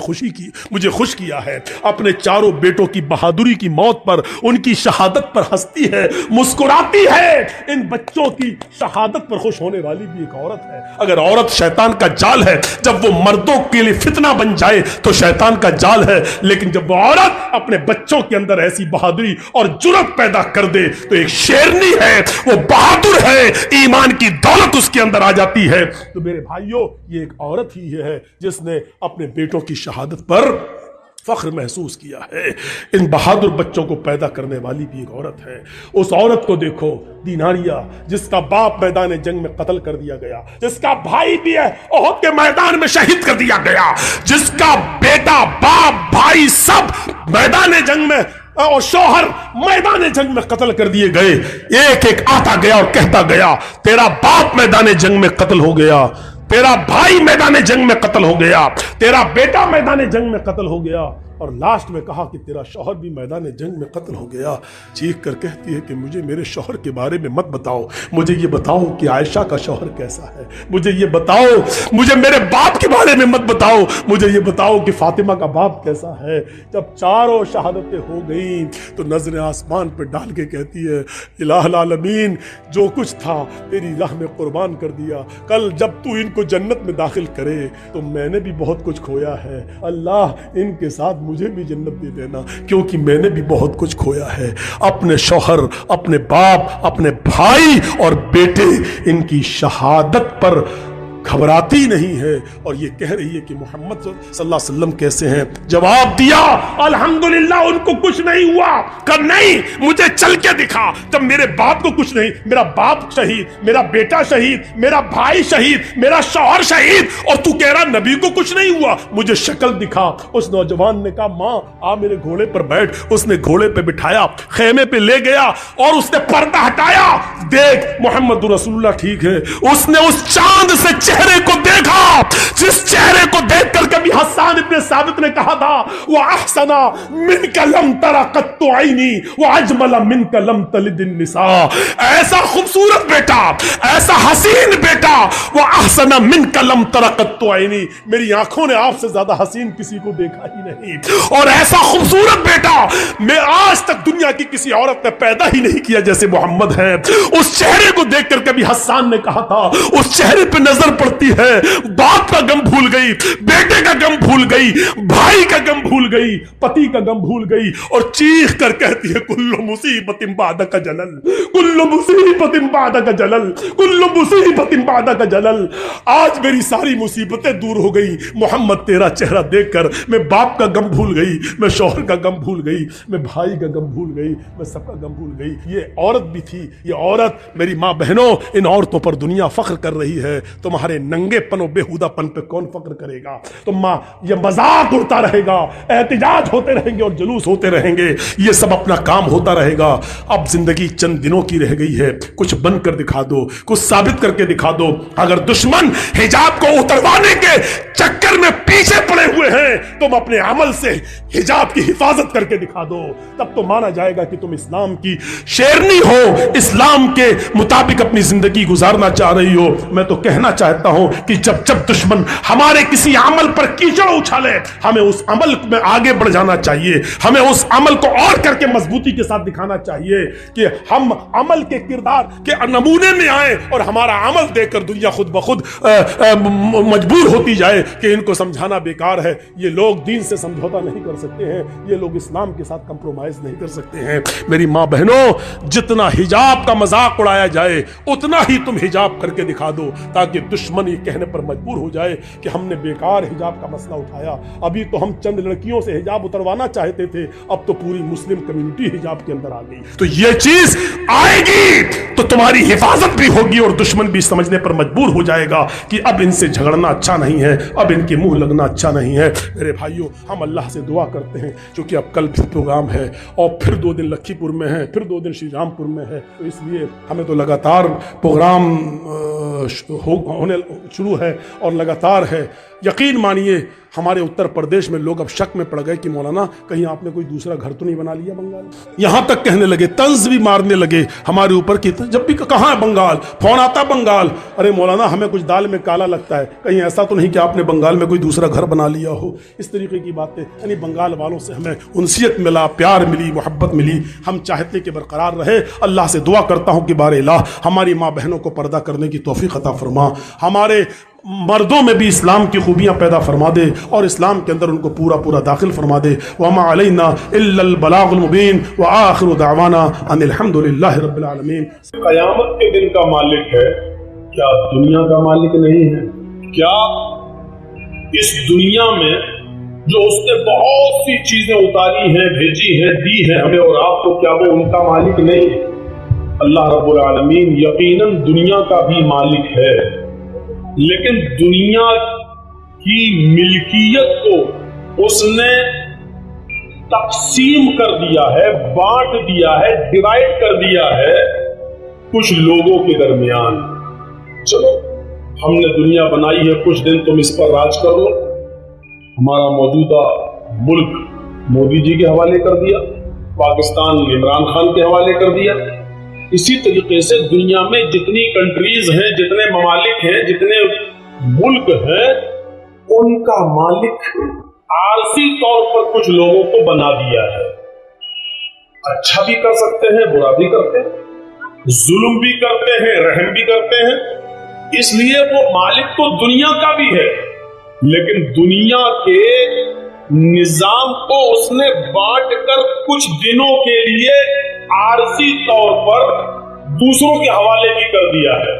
खुश किया है। अपने चारों बेटों की बहादुरी की मौत पर, उनकी शहादत पर हंसती है, मुस्कुराती है। इन बच्चों की शहादत पर खुश होने वाली भी एक औरत है। अगर औरत शैतान का जाल है, जब वो मर्दों के लिए फितना बन जाए तो शैतान का जाल है, लेकिन जब वो औरत अपने बच्चों के अंदर ऐसी बहादुरी और जुर्रत पैदा कर दे तो एक शेरनी है, वो बहादुर है, ईमान की दौलत उसके अंदर आ जाती है। तो मेरे भाइयों, ये एक औरत ही है जिसने अपने बेटों की शहादत पर फख्र महसूस किया है। इन बहादुर बच्चों को पैदा करने वाली भी एक औरत है। उस औरत को देखो, दीनारिया, जिसका बाप मैदान जंग में कत्ल कर दिया गया, जिसका भाई भी है ओहद के मैदान में शहीद कर दिया गया, जिसका बेटा, बाप, भाई सब मैदान जंग में और शौहर मैदान जंग में कत्ल कर दिए गए। एक एक आता गया और कहता गया तेरा बाप मैदान जंग में कत्ल हो गया, तेरा भाई मैदान जंग में कत्ल हो गया, तेरा बेटा मैदान जंग में कत्ल हो गया, और लास्ट में कहा कि तेरा शौहर भी मैदान जंग में कत्ल हो गया। चीख कर कहती है कि मुझे मेरे शौहर के बारे में मत बताओ, मुझे ये बताओ कि आयशा का शौहर कैसा है, मुझे ये बताओ, मुझे मेरे बाप के बारे में मत बताओ, मुझे ये बताओ कि फातिमा का बाप कैसा है। जब चारों शहादतें हो गई तो नजरें आसमान पर डाल के कहती है इलाहुल आलमीन, जो कुछ था तेरी राह में कुर्बान कर दिया, कल जब तू इनको जन्नत में दाखिल करे तो मैंने भी बहुत कुछ खोया है। अल्लाह इनके साथ مجھے بھی جنت دے دینا, क्योंकि मैंने भी बहुत कुछ खोया है. अपने शौहर, अपने बाप, अपने भाई और बेटे, इनकी शहादत पर घबराती नहीं है और ये कह रही है कि मोहम्मद सल्लल्लाहु अलैहि वसल्लम कैसे हैं. जवाब दिया अल्हम्दुलिल्लाह, उनको कुछ नहीं हुआ. कहा नहीं, मुझे चल के दिखा. जब मेरे बाप को कुछ नहीं, मेरा बाप शहीद, मेरा बेटा शहीद, मेरा भाई शहीद, मेरा शौहर शहीद, और तू कह रहा नबी को कुछ नहीं हुआ, मुझे शक्ल दिखा. उस नौजवान ने कहा माँ आ मेरे घोड़े पर बैठ. उसने घोड़े पे बिठाया, खेमे पे ले गया और उसने पर्दा हटाया. देख मोहम्मद रसूलुल्लाह ठीक है. उसने उस चांद से चेहरे को देखा जिस चेहरे को देखकर कभी हस्सान इब्ने साबित ने कहा था वो अहसना मिनका लम तरा कत्तु ऐनी व अजमला मिनका लम तलिद निसा. ऐसा खूबसूरत बेटा, ऐसा हसीन बेटा, वो अहसना मिनका लम तरा कत्तु ऐनी, मेरी आंखों ने आपसे ज्यादा हसीन किसी को देखा ही नहीं. और ऐसा खूबसूरत बेटा मैं आज तक दुनिया की किसी औरत ने पैदा ही नहीं किया जैसे मोहम्मद है. उस चेहरे को देखकर कभी हस्सान ने कहा था, उस चेहरे पे नजर पड़ती है, बाप का गम भूल गई, बेटे का गम भूल गई, भाई का गम भूल गई, पति का गम भूल गई, और चीख कर कहती है कुल्लु मुसीबतिन बादका जलल, कुल्लु मुसीबतिन बादका जलल, कुल्लु मुसीबतिन बादका जलल. आज मेरी सारी मुसीबतें दूर हो गई मोहम्मद, तेरा चेहरा देखकर. मैं बाप का गम भूल गई, मैं शौहर का गम भूल गई, मैं भाई का गम भूल गई, मैं सबका गम भूल गई. ये औरत भी थी, ये औरत, मेरी माँ बहनों, इन औरतों पर दुनिया फख्र कर रही है. तुम्हारे नंगेपन और बेहुदापन पे कौन फख्र करेगा? तो माँ ये मजाक उड़ता रहेगा, एहतिजाज होते रहेंगे और जुलूस होते रहेंगे, ये सब अपना काम होता रहेगा. अब जिंदगी चंद दिनों की रह गई है, कुछ बनकर दिखा दो, कुछ साबित करके दिखा दो. अगर दुश्मन हिजाब को उतरवाने के चक्कर में पीछे पड़े हुए हैं, तुम अपने अमल से हिजाब की हिफाजत करके दिखा दो, तब तो माना जाएगा कि तुम इस्लाम की शेरनी हो, इस्लाम के मुताबिक अपनी जिंदगी गुजारना चाह रही हो. मैं तो कहना चाहता हूं कि जब जब दुश्मन हमारे किसी अमल पर कीचड़ उछाले, हमें उस अमल में आगे बढ़ जाना चाहिए, हमें उस अमल को और करके मजबूती के साथ दिखाना चाहिए कि हम अमल के किरदार के नमूने में आए और हमारा अमल देखकर दुनिया खुद ब खुद मजबूर होती जाए कि इनको समझाना बेकार है, ये लोग दीन से समझौता नहीं कर सकते हैं, ये लोग इस्लाम के साथ कंप्रोमाइज नहीं कर सकते हैं. मेरी माँ बहनों, जितना हिजाब का मजाक उड़ाया जाए उतना ही तुम हिजाब करके दिखा दो, ताकि दुश्मन ये कहने पर मजबूर हो जाए कि हमने बेकार हिजाब का मसला उठाया. अभी तो हम चंद लड़कियों से हिजाब उतरवाना चाहते थे, अब तो पूरी मुस्लिम कम्युनिटी हिजाब के अंदर आ गई. तो ये चीज आएगी तो तुम्हारी हिफाजत भी होगी और दुश्मन भी समझने पर मजबूर हो जाएगा कि अब इनसे झगड़ना अच्छा नहीं है, अब इनके मुंह लगना अच्छा नहीं है. मेरे भाइयों, हम अल्लाह से दुआ करते हैं, क्योंकि अब कल फिर प्रोग्राम है और फिर 2 दिन लखीपुर में है, फिर 2 दिन श्री रामपुर में है, तो इसलिए हमें तो लगातार प्रोग्राम होने शुरू है और लगातार है. यकीन मानिए हमारे उत्तर प्रदेश में लोग अब शक में पड़ गए कि मौलाना कहीं आपने कोई दूसरा घर तो नहीं बना लिया बंगाल. यहां तक कहने लगे, तंज भी मारने लगे हमारे ऊपर कि जब भी कहां है बंगाल, फोन आता बंगाल. अरे मौलाना हमें कुछ दाल में काला लगता है, कहीं ऐसा तो नहीं कि आपने बंगाल में कोई दूसरा घर बना लिया हो. इस तरीके की बातें, यानी बंगाल वालों से हमें उनसियत मिला, प्यार मिली, मोहब्बत मिली. हम चाहते कि बरकरार रहे. अल्लाह से दुआ करता हूं कि बारे इलाह हमारी माँ बहनों को पर्दा करने की तौफीक अता फरमा, हमारे मर्दों में भी इस्लाम की खूबियां पैदा फरमा दे और इस्लाम के अंदर उनको पूरा पूरा दाखिल फरमा दे. वमा अलैना इल्लल बलागुल मुबीन व आखिरु दावाना अनिल हम्दुलिल्लाहि रब्बिल आलमीन. क़यामत के दिन का मालिक है, क्या दुनिया का मालिक नहीं है? क्या इस दुनिया में जो उसने बहुत सी चीजें उतारी हैं, भेजी हैं, दी है हमें और आपको, क्या वो उनका मालिक नहीं? अल्लाह रब्बुल आलमीन यकीनन दुनिया का भी मालिक है, लेकिन दुनिया की मिल्कियत को उसने तकसीम कर दिया है, बांट दिया है, डिवाइड कर दिया है कुछ लोगों के दरमियान. चलो हमने दुनिया बनाई है, कुछ दिन तुम इस पर राज कर लो. हमारा मौजूदा मुल्क मोदी जी के हवाले कर दिया, पाकिस्तान इमरान खान के हवाले कर दिया. इसी तरीके से दुनिया में जितनी कंट्रीज हैं, जितने ममालिक हैं, जितने मुल्क हैं, उनका मालिक आरसी तौर पर कुछ लोगों को बना दिया है. अच्छा भी कर सकते हैं, बुरा भी करते हैं, जुल्म भी करते हैं, रहम भी करते हैं. इसलिए वो मालिक तो दुनिया का भी है, लेकिन दुनिया के نظام کو اس نے بانٹ کر کچھ دنوں کے لیے عارضی طور پر دوسروں کے حوالے بھی کر دیا ہے،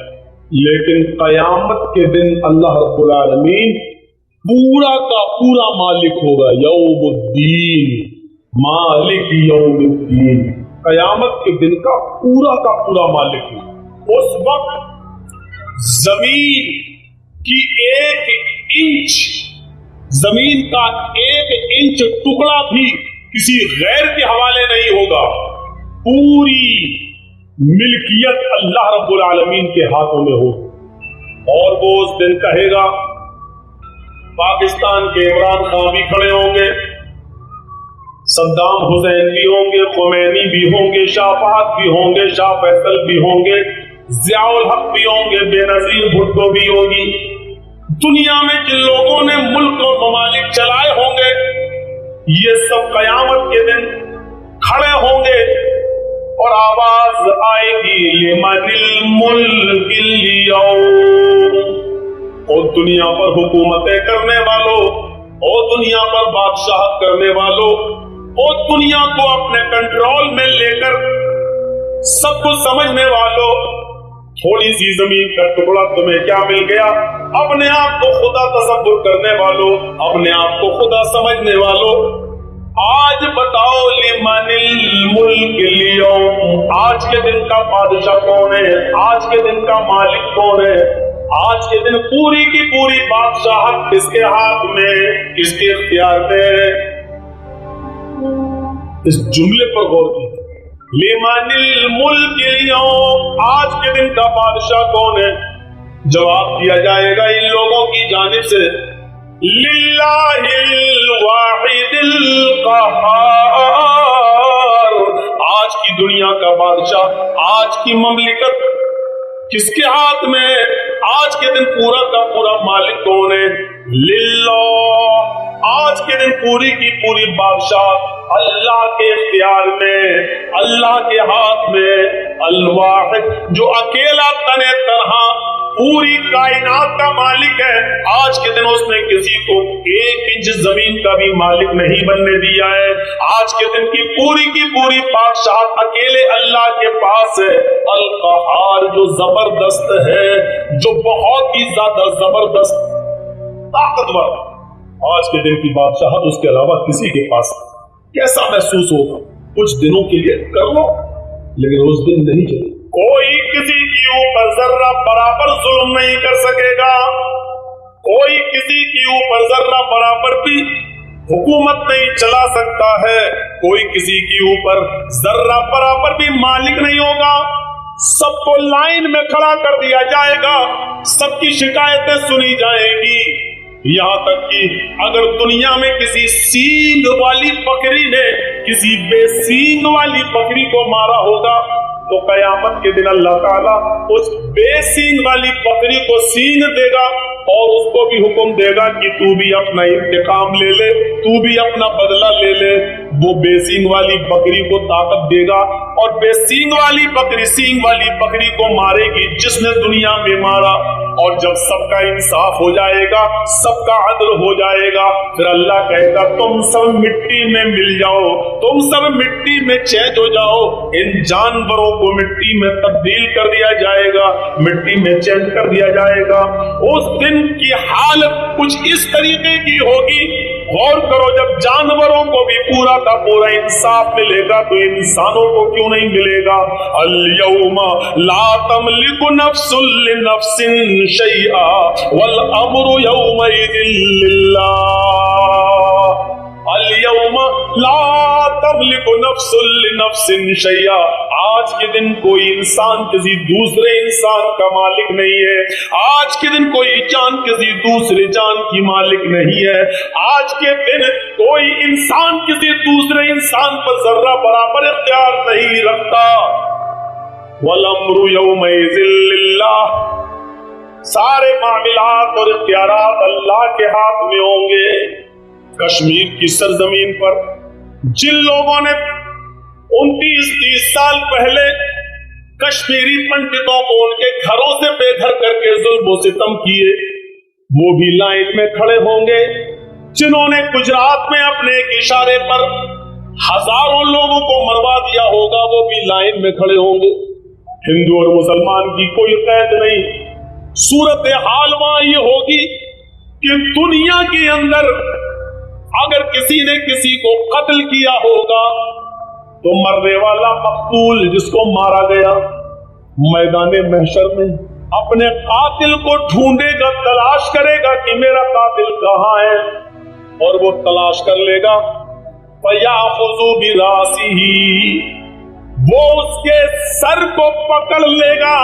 لیکن قیامت کے دن اللہ رب العالمین پورا کا پورا مالک ہوگا۔ یوم الدین، مالک یوم الدین، قیامت کے دن کا پورا مالک ہوگا۔ اس وقت زمین کی ایک انچ، زمین کا ایک انچ ٹکڑا بھی کسی غیر کے حوالے نہیں ہوگا، پوری ملکیت اللہ رب العالمین کے ہاتھوں میں ہوگی۔ اور وہ اس دن کہے گا، پاکستان کے عمران خان بھی کھڑے ہوں گے، صدام حسین بھی ہوں گے، خمینی بھی ہوں گے، شاہ فہد بھی ہوں گے، شاہ فیصل بھی ہوں گے، ضیاء الحق بھی ہوں گے، بے نظیر بھٹو بھی ہوگی۔ دنیا میں جن لوگوں نے ملک اور ممالک چلائے ہوں گے، یہ سب قیامت کے دن کھڑے ہوں گے اور آواز آئے گی، لمن الملک اليوم، اور دنیا پر حکومتیں کرنے والوں، اور دنیا پر بادشاہت کرنے والوں، اور دنیا کو اپنے کنٹرول میں لے کر سب کو سمجھنے والوں، تھوڑی سی زمین کا ٹکڑا تمہیں کیا مل گیا، اپنے آپ کو خدا تصور کرنے والوں، اپنے آپ کو خدا سمجھنے والوں، آج بتاؤ لمن الملک اليوم، آج کے دن کا بادشاہ کون ہے، آج کے دن کا مالک کون ہے، آج کے دن پوری کی پوری بادشاہت کس کے ہاتھ میں، کس کے اختیار میں؟ اس جملے پر غور کیجیے، لمن الملک اليوم، آج کے دن کا بادشاہ کون ہے؟ جواب دیا جائے گا ان لوگوں کی جانب سے، للہ الواحد القہار، آج کی دنیا کا بادشاہ، آج کی مملکت کس کے ہاتھ میں؟ آج کے دن پورا کا پورا مالک کون ہے؟ للہ، آج کے دن پوری کی پوری بادشاہ اللہ کے اختیار میں، اللہ کے ہاتھ میں، الواحد، جو اکیلا تنے تنہا پوری کائنات کا مالک ہے، آج کے دن اس نے کسی کو ایک انچ زمین کا بھی مالک نہیں بننے دیا ہے، آج کے دن کی پوری بادشاہت اکیلے اللہ کے پاس ہے، القہار، جو زبردست ہے، جو بہت ہی زیادہ زبردست طاقتور، آج کے دن کی بادشاہت اس کے علاوہ کسی کے پاس نہیں۔ کیسا محسوس ہوگا؟ کچھ دنوں کے لیے کر لو، لیکن اس دن نہیں چلے، کوئی کسی کے اوپر ذرہ برابر ظلم نہیں کر سکے گا، کوئی کسی کے اوپر ذرہ برابر بھی حکومت نہیں چلا سکتا ہے، کوئی کسی کے اوپر ذرہ برابر بھی مالک نہیں ہوگا، سب کو لائن میں کھڑا کر دیا جائے گا، سب کی شکایتیں سنی جائیں گی، یہاں تک کہ اگر دنیا میں کسی سینگ والی بکری نے کسی بے سینگ والی بکری کو مارا ہوگا تو قیامت کے دن اللہ تعالیٰ اس بے سینگ والی بکری کو سینگ دے گا اور اس کو بھی حکم دے گا کہ تو بھی اپنا انتقام لے لے، تو بھی اپنا بدلہ لے لے۔ وہ بے سینگ والی بکری کو طاقت دے گا اور بے سینگ والی بکری سینگ والی بکری کو مارے گی جس نے دنیا میں مارا، اور جب سب کا انصاف ہو جائے گا، سب کا عدل ہو جائے گا، پھر اللہ کہے گا تم سب مٹی میں مل جاؤ، تم سب مٹی میں چینج ہو جاؤ، ان جانوروں کو مٹی میں تبدیل کر دیا جائے گا، مٹی میں چینج کر دیا جائے گا۔ اس دن کی حالت کچھ اس طریقے کی ہوگی، غور کرو، جب جانوروں کو بھی پورا کا پورا انصاف ملے گا تو انسانوں کو کیوں نہیں ملے گا؟ اليوم لا تملک نفس لنفس شیئا والامر یومئذ للہ، اليوم لا تملک نفس لنفس شیئا، آج کے دن کوئی انسان کسی دوسرے انسان کا مالک نہیں ہے، آج کے دن کوئی جان کسی دوسرے جان کی مالک نہیں ہے، آج کے دن کوئی انسان کسی دوسرے انسان پر ذرہ برابر اختیار نہیں رکھتا۔ والامر یومئذ للہ، سارے معاملات اور اختیارات اللہ کے ہاتھ میں ہوں گے۔ کشمیر کی سرزمین پر جن لوگوں نے 29-30 سال پہلے کشمیری پنڈتوں کو ان کے گھروں سے بے گھر کر کے ظلم و ستم کیے، وہ بھی لائن میں کھڑے ہوں گے जिन्होंने गुजरात में अपने एक इशारे पर हजारों लोगों को मरवा दिया होगा, वो भी लाइन में खड़े होंगे। हिंदू और मुसलमान की कोई कैद नहीं। सूरत हाल वहां ये होगी कि दुनिया के अंदर अगर किसी ने किसी को कत्ल किया होगा तो मरने वाला मकतूल, जिसको मारा गया, मैदाने महशर में अपने कातिल को ढूंढेगा, तलाश करेगा कि मेरा कातिल कहां है, और वो तलाश कर लेगा। फयाखुज़ु बिरासिही, वो उसके सर को पकड़ लेगा।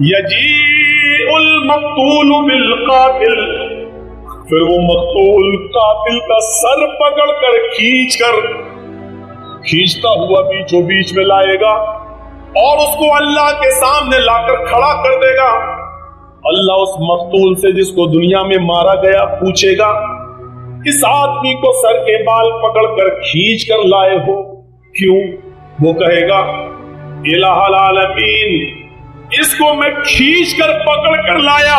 यजीउल मक़तूल बिल कातिल, फिर वो मक़तूल कातिल का सर पकड़ कर खींचता हुआ बीचों बीच में लाएगा और उसको अल्लाह के सामने लाकर खड़ा कर देगा। अल्लाह उस मक़तूल से, जिसको दुनिया में मारा गया, पूछेगा, इस आदमी को सर के बाल पकड़कर खींच कर लाए हो क्यों? वो कहेगा, इलाहुल आलमीन, इसको मैं खींच कर पकड़ कर लाया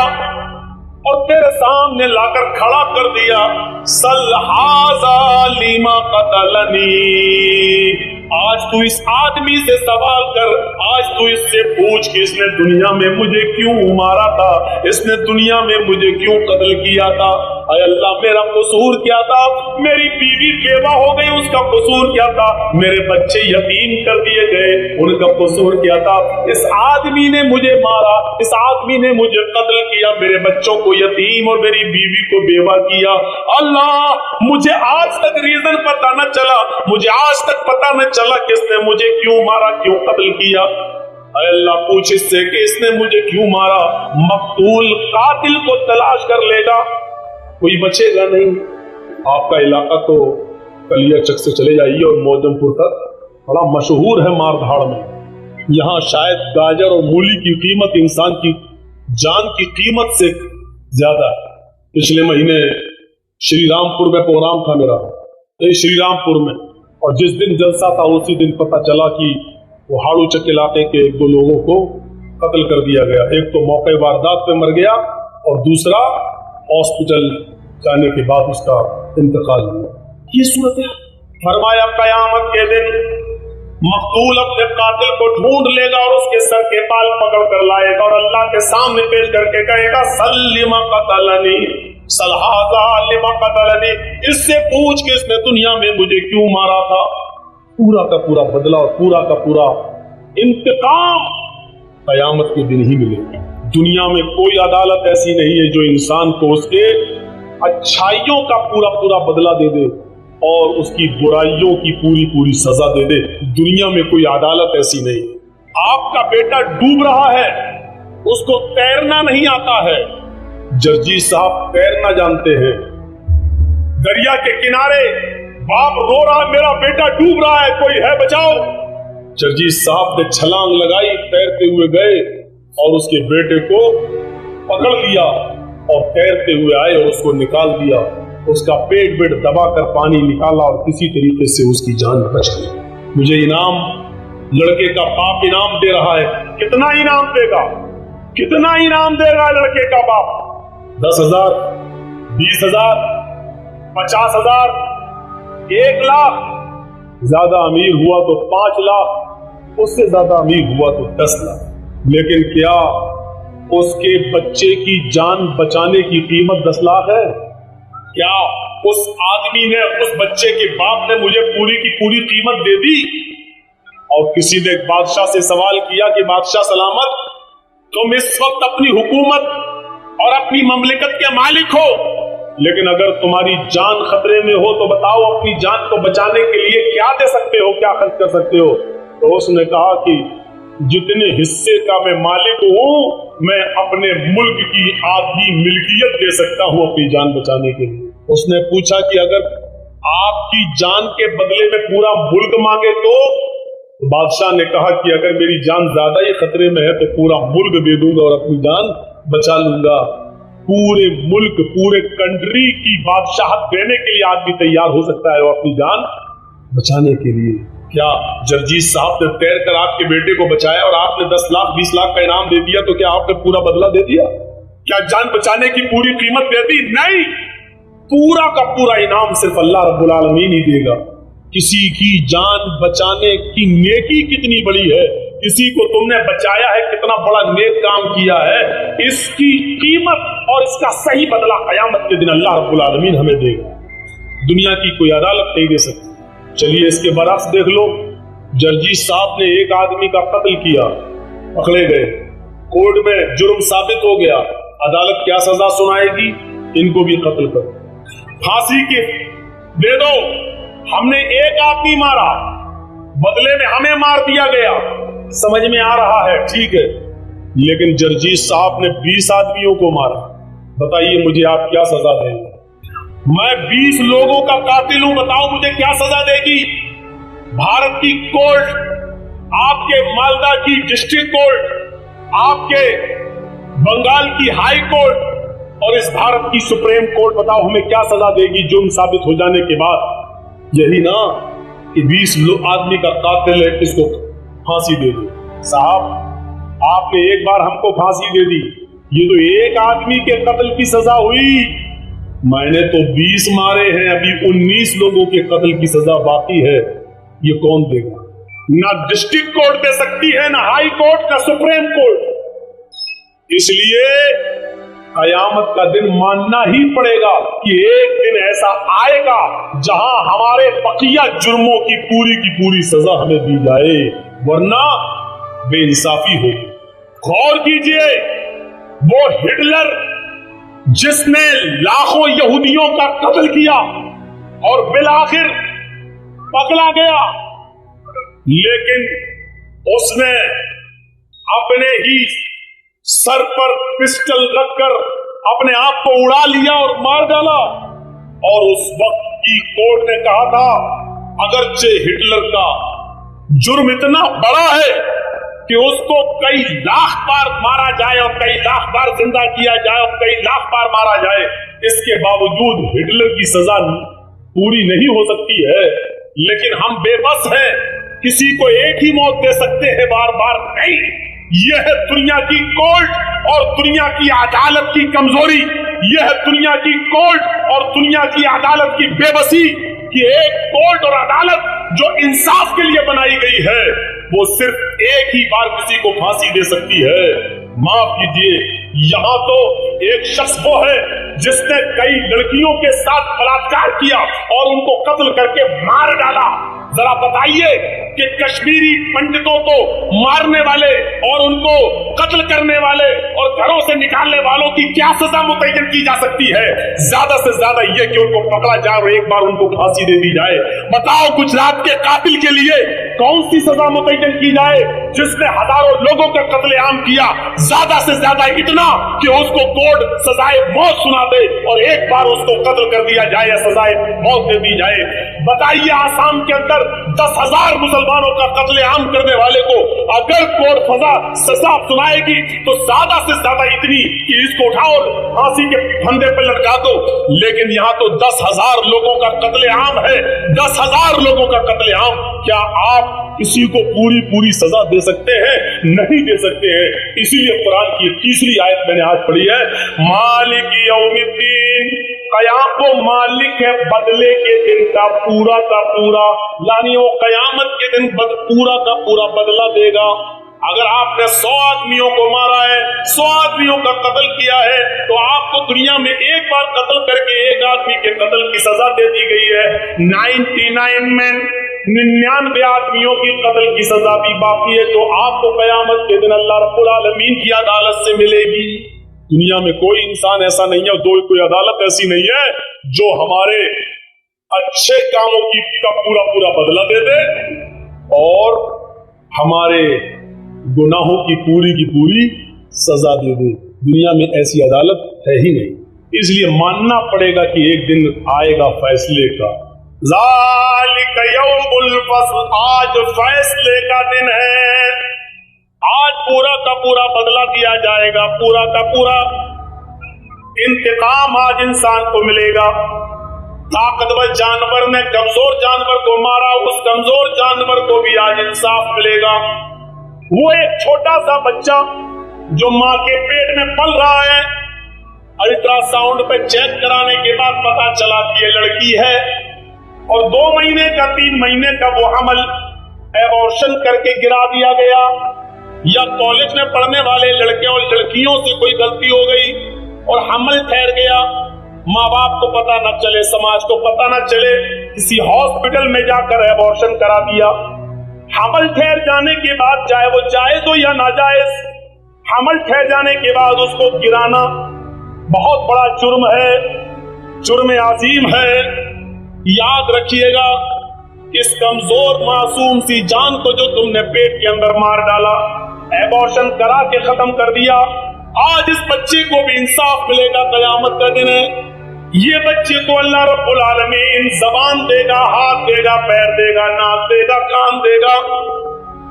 और तेरे सामने लाकर खड़ा कर दिया। सल हाज़ा लिमा क़तलनी, आज तू इस आदमी से सवाल कर, आज तू इससे पूछ कि इसने दुनिया में मुझे क्यों मारा था, इसने दुनिया में मुझे क्यों कत्ल किया था। अय अल्लाह, मेरा कसूर क्या था? मेरी बीवी बेवा हो गई, उसका कसूर क्या था? मेरे बच्चे यतीम कर दिए गए, उनका कसूर क्या था? इस आदमी ने मुझे मारा, इस आदमी ने मुझे कत्ल किया, मेरे बच्चों को यतीम और मेरी बीवी को बेवा किया। अल्लाह, मुझे आज तक रीजन पता न चला, मुझे आज तक पता न चला कि इसने मुझे क्यों मारा, क्यों कत्ल किया। अल्लाह, पूछ इससे कि इसने मुझे क्यों मारा। मकतूल कातिल को तलाश कर लेगा, कोई बचेगा नहीं। आपका इलाका तो कलियाचक से चले जाइए और मौजमपुर तक बड़ा मशहूर है मारधाड़ में। यहाँ शायद गाजर और मूली की कीमत इंसान की जान की कीमत से ज्यादा है। पिछले महीने श्री रामपुर में प्रोग्राम था मेरा, श्री रामपुर में, और जिस दिन जलसा था उसी दिन पता चला कि वो हाड़ूचक इलाके के एक दो लोगों को कत्ल कर दिया गया। एक तो मौके वारदात पे मर गया और दूसरा हॉस्पिटल जाने के बाद उसका इंतकाल हुआ। ये सूरत है। फरमाया, कयामत के दिन मकतूल अपने कातिल को ढूंढ लेगा और उसके सर के बाल पकड़ कर लाएगा और अल्लाह के सामने पेश करके कहेगा, सल्लिमा क़तलनी, सलहाज़ा लिमा क़तलनी, इससे पूछ के इसने दुनिया में मुझे क्यों मारा था। पूरा का पूरा बदला और पूरा का पूरा इंतकाम कयामत के दिन ही मिलेगा। दुनिया में कोई अदालत ऐसी नहीं है जो इंसान को उसके अच्छाइयों का पूरा पूरा बदला दे दे और उसकी बुराइयों की पूरी पूरी सजा दे दे। दुनिया में कोई अदालत ऐसी नहीं। आपका बेटा डूब रहा है, उसको तैरना नहीं आता है, जर्जी साहब तैरना जानते हैं। दरिया के किनारे बाप रो रहा है, मेरा बेटा डूब रहा है, कोई है बचाओ। जर्जी साहब ने छलांग लगाई, तैरते हुए गए और उसके बेटे को पकड़ लिया और तैरते हुए आए और उसको निकाल दिया। उसका पेट बेट दबाकर पानी निकाला और किसी तरीके से उसकी जान बच गई। मुझे इनाम, लड़के का बाप इनाम दे रहा है। कितना इनाम देगा? कितना इनाम देगा लड़के का बाप? 10,000, 20,000, 50,000, 1 लाख, ज्यादा अमीर हुआ तो 5 लाख, उससे ज्यादा अमीर हुआ तो 10 लाख। लेकिन क्या उसके बच्चे की जान बचाने की कीमत 10 लाख है? क्या उस आदमी ने, उस बच्चे के बाप ने मुझे पूरी की पूरी कीमत दे दी? और किसी ने बादशाह से सवाल किया कि बादशाह सलामत, तुम इस वक्त अपनी हुकूमत और अपनी ममलिकत के मालिक हो, लेकिन अगर तुम्हारी जान खतरे में हो तो बताओ अपनी जान को बचाने के लिए क्या दे सकते हो, क्या खर्च कर सकते हो? तो उसने कहा कि जितने हिस्से का मैं मालिक हूं, मैं अपने मुल्क की आधी मिल्कियत दे सकता हूं अपनी जान बचाने के लिए। उसने पूछा कि अगर आपकी जान के बदले में पूरा मुल्क मांगे तो? बादशाह ने कहा कि अगर मेरी जान ज्यादा ही खतरे में है तो पूरा मुल्क दे दूंगा और अपनी जान बचा लूंगा। पूरे मुल्क, पूरे कंट्री की बादशाहत देने के लिए आदमी तैयार हो सकता है और अपनी जान बचाने के लिए। क्या जर्जीस साहब ने तैर कर आपके बेटे को बचाया और आपने 10 लाख 20 लाख का इनाम दे दिया तो क्या आपने पूरा बदला दे दिया? क्या जान बचाने की पूरी कीमत दे दी? नहीं। पूरा का पूरा इनाम सिर्फ अल्लाह रब्बुल आलमीन ही देगा। किसी की जान बचाने की नेकी कितनी बड़ी है, किसी को तुमने बचाया है, कितना बड़ा नेक काम किया है, इसकी कीमत और इसका सही बदला क़यामत के दिन अल्लाह रब्बुल आलमीन हमें देगा। दुनिया की कोई अदालत नहीं दे सकती। चलिए इसके बरक्स देख लो, जर्जी साहब ने एक आदमी का कत्ल किया, पकड़े गए, कोर्ट में जुर्म साबित हो गया, अदालत क्या सजा सुनाएगी? इनको भी कत्ल करो, फांसी की दे दो। हमने एक आदमी मारा, बदले में हमें मार दिया गया, समझ में आ रहा है, ठीक है, लेकिन जर्जी साहब ने 20 आदमियों को मारा, बताइए मुझे आप क्या सजा देंगे? मैं 20 लोगों का कातिल हूं, बताओ मुझे क्या सजा देगी? भारत की कोर्ट, आपके मालदा की डिस्ट्रिक्ट कोर्ट, आपके बंगाल की हाई कोर्ट और इस भारत की सुप्रीम कोर्ट, बताओ हमें क्या सजा देगी जुर्म साबित हो जाने के बाद? यही ना कि 20 आदमी का कातिल है, इसको फांसी दे दो। साहब आपने एक बार हमको फांसी दे दी, ये तो एक आदमी के कत्ल की सजा हुई, मैंने तो 20 मारे हैं, अभी 19 लोगों के कत्ल की सजा बाकी है, ये कौन देगा? ना डिस्ट्रिक्ट कोर्ट दे सकती है, ना हाई कोर्ट, ना सुप्रीम कोर्ट। इसलिए कयामत का दिन मानना ही पड़ेगा कि एक दिन ऐसा आएगा जहां हमारे बकिया जुर्मों की पूरी सजा हमें दी जाए, वरना बेइंसाफी होगी। गौर कीजिए, वो हिटलर जिसने लाखों यहूदियों का कत्ल किया और बिलाखिर पकड़ा गया, लेकिन उसने अपने ही सर पर पिस्टल रखकर अपने आप को उड़ा लिया और मार डाला। और उस वक्त की कोर्ट ने कहा था, अगरचे हिटलर का जुर्म इतना बड़ा है कि उसको कई लाख बार मारा जाए और कई लाख बार जिंदा किया जाए और कई लाख बार मारा जाए, इसके बावजूद हिटलर की सजा पूरी नहीं हो सकती है। लेकिन हम बेबस हैं, किसी को एक ही मौत दे सकते हैं, बार बार नहीं। यह है दुनिया की कोर्ट और दुनिया की अदालत की कमजोरी, यह है दुनिया की कोर्ट और दुनिया की अदालत की बेबसी कि एक कोर्ट और अदालत जो इंसाफ के लिए बनाई गई है, वो सिर्फ एक ही बार किसी को फांसी दे सकती है। माफ कीजिए, यहाँ तो एक शख्स वो है जिसने कई लड़कियों के साथ बलात्कार किया और उनको कत्ल करके मार डाला। जरा बताइए कि कश्मीरी पंडितों को मारने वाले और उनको कत्ल करने वाले और घरों से निकालने वालों की क्या सजा मुतय्यन की जा सकती है? ज्यादा से ज्यादा ये कि उनको पकड़ा जाए और एक बार उनको फांसी दे दी जाए। बताओ गुजरात के कातिल के लिए कौन सी सजा मुतय्यन की जाए जिसने हजारों लोगों का कत्लेआम किया? ज्यादा से ज्यादा इतना कि उसको कोर्ट सजाए मौत सुना दे और एक बार उसको कत्ल कर दिया जाए या सजाए मौत दे दी जाए। बताइए, आसाम के अंदर 10,000 मुसलमानों का कत्लेआम करने वाले को अगर कोर्ट सजा सुनाएगी तो ज्यादा से ज्यादा इतनी कि इसको उठाओ फांसी के फंदे पर लटका दो। लेकिन यहाँ तो 10,000 लोगों का कत्लेआम है, 10,000 लोगों का कत्लेआम। क्या आप किसी को पूरी सजा दे सकते हैं? नहीं दे सकते हैं। इसीलिए कुरान की तीसरी आयत मैंने आज पढ़ी है, मालिक यौमिद्दीन, कयामत वो मालिक है बदले के दिन का पूरा, यानी वो कयामत के दिन पूरा का पूरा बदला देगा। अगर आपने 100 आदमियों को मारा है, 100 आदमियों का कत्ल किया है, तो आपको दुनिया में एक बार कत्ल करके एक आदमी के कत्ल की सजा दे दी गई है। 99 में 99 आदमियों की कत्ल की सजा भी बाकी है, तो आपको कयामत के दिन अल्लाह रब्बुल आलमीन की अदालत से मिलेगी। दुनिया में कोई इंसान ऐसा नहीं है, कोई अदालत ऐसी नहीं है जो हमारे अच्छे कामों का पूरा बदला दे दे और हमारे गुनाहों की पूरी सजा दे दे। दुनिया में ऐसी अदालत है ही नहीं। इसलिए मानना पड़ेगा कि एक दिन आएगा फैसले का। ज़ालिका यौमुल फ़स्ल, आज फैसले का दिन है। आज पूरा का पूरा बदला दिया जाएगा, पूरा का पूरा इंतकाम आज इंसान को मिलेगा। ताकतवर जानवर ने कमजोर जानवर को मारा, उस कमजोर जानवर को भी आज इंसाफ मिलेगा। वो एक छोटा सा बच्चा जो मां के पेट में पल रहा है, अल्ट्रासाउंड पे चेक कराने के बाद पता चला कि ये लड़की है, और 2 महीने का 3 महीने का वो हमल एबॉर्शन करके गिरा दिया गया, या कॉलेज में पढ़ने वाले लड़के और लड़कियों से कोई गलती हो गई और हमल ठहर गया, माँ बाप को पता न चले, समाज को पता न चले, किसी हॉस्पिटल में जाकर एबॉर्शन करा दिया। हमल ठहर जाने के बाद, चाहे वो जायज हो या नाजायज, हमल ठहर जाने के बाद उसको गिराना बहुत बड़ा जुर्म है, जुर्म आजीम है। याद रखिएगा, इस कमजोर मासूम सी जान को जो तुमने पेट के अंदर मार डाला, एबॉर्शन करा के खत्म कर दिया, आज इस बच्चे को भी इंसाफ मिलेगा। कयामत का दिन है, ये बच्चे को अल्लाह रब्बुल आलमीन ज़बान देगा, हाथ देगा, पैर देगा, नाक देगा, कान देगा,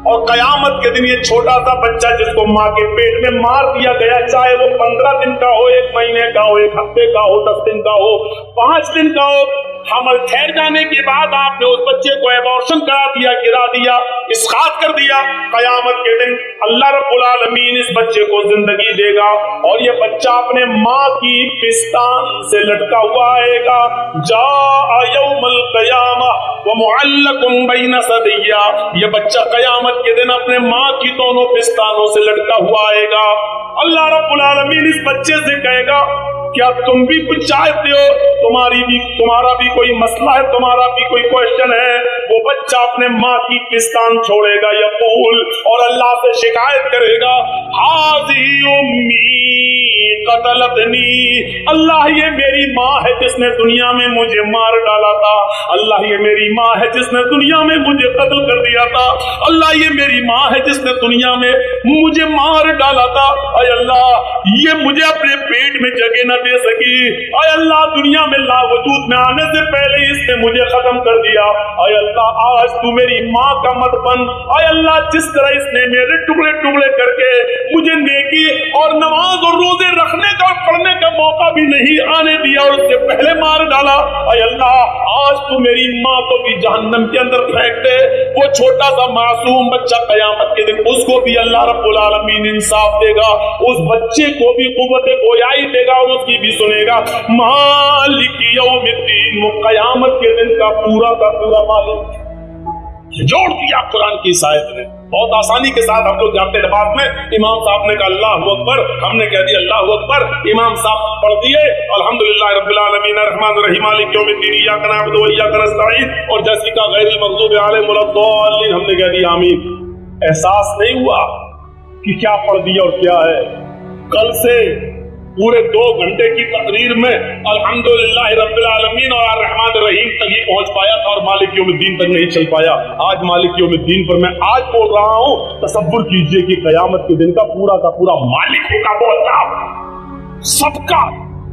और कयामत के दिन ये छोटा सा बच्चा जिसको माँ के पेट में मार दिया गया, चाहे वो 15 दिन का हो, 1 महीने का हो, 1 हफ्ते का हो, 10 दिन का हो, 5 दिन का हो, हमल ठहर जाने के बाद आपने उस बच्चे को एबॉर्शन करा दिया, गिरा दिया, इसकात कर दिया, कयामत के दिन अल्लाह रब्बुल आलमीन इस बच्चे को जिंदगी देगा और ये बच्चा अपने माँ की पिस्तान से लटका हुआ आएगा। जा यौमुल क़यामह व मुअल्लकुम बैन सदिया, ये बच्चा कयामत के दिन अपने माँ की दोनों पिस्तानों से लटका हुआ आएगा। अल्लाह रब्बुल आलमीन इस बच्चे से कहेगा, क्या तुम भी कुछ चाहते हो, तुम्हारा भी कोई मसला है, तुम्हारा भी कोई क्वेश्चन है? वो बच्चा अपने माँ की पिस्तान छोड़ेगा यकूल, और अल्लाह से शिकायत करेगा, हाज़ी उम्मी क़तलतनी, अल्लाह ये मेरी माँ है जिसने दुनिया में मुझे मार डाला था, अल्लाह ये मेरी माँ है जिसने दुनिया में मुझे कत्ल कर दिया था, अल्लाह ये मेरी माँ है जिसने दुनिया में मुझे मार डाला था, अय अल्लाह ये मुझे अपने पेट में जगह न दे सकी, अय अल्लाह दुनिया में लावजूद में आने से पहले इसने मुझे खत्म कर दिया, अय अल्लाह आज तू मेरी माँ का मत बन, अय अल्लाह जिस तरह इसने मेरे टुकड़े टुकड़े करके मुझे नेकी और नमाज और रोजे रखने का और पढ़ने का मौका भी नहीं आने दिया और उससे पहले मार डाला, अय अल्लाह आज तू मेरी माँ को भी जहन्नम के अंदर फेंक दे। वो छोटा सा मासूम बच्चा कयामत के दिन उसको भी अल्लाह रब्बुल आलमीन इंसाफ देगा, उस बच्चे को भी कुव्वत गोयाई देगा और उसकी भी सुनेगा। मालिक यौमिद्दीन, वो कयामत के दिन का पूरा मालिक। जोड़ दिया कुरान की इस आयत ने, बहुत आसानी के साथ हम लोग जाते नमाज में, इमाम साहब ने कहा अल्लाहु अकबर, हमने कह दिया अल्लाहु अकबर, इमाम साहब पढ़ दिए अल्हम्दुलिल्लाह रब्बिल आलमीन अर्रहमानिर रहीम मालिक यौमिद्दीन इय्याका नअबुदु व इय्याका नस्तईन, और जैसे का गैरिल मग़ज़ूबि अलैहिम वलद्दाल्लीन, हमने कह दिया आमीन। एहसास नहीं हुआ कि क्या पढ़ दिया और क्या है? कल से पूरे 2 घंटे की तकरीर में अल्हम्दुलिल्लाह रब्बिल आलमीन और अर्रहमानिर रहीम तक ही पहुंच पाया था और मालिक यौमिद्दीन तक नहीं चल पाया। आज मालिक यौमिद्दीन पर मैं आज बोल रहा हूं। तसव्वुर कीजिए कि कयामत के दिन का पूरा मालिक होगा वो अल्लाह, सबका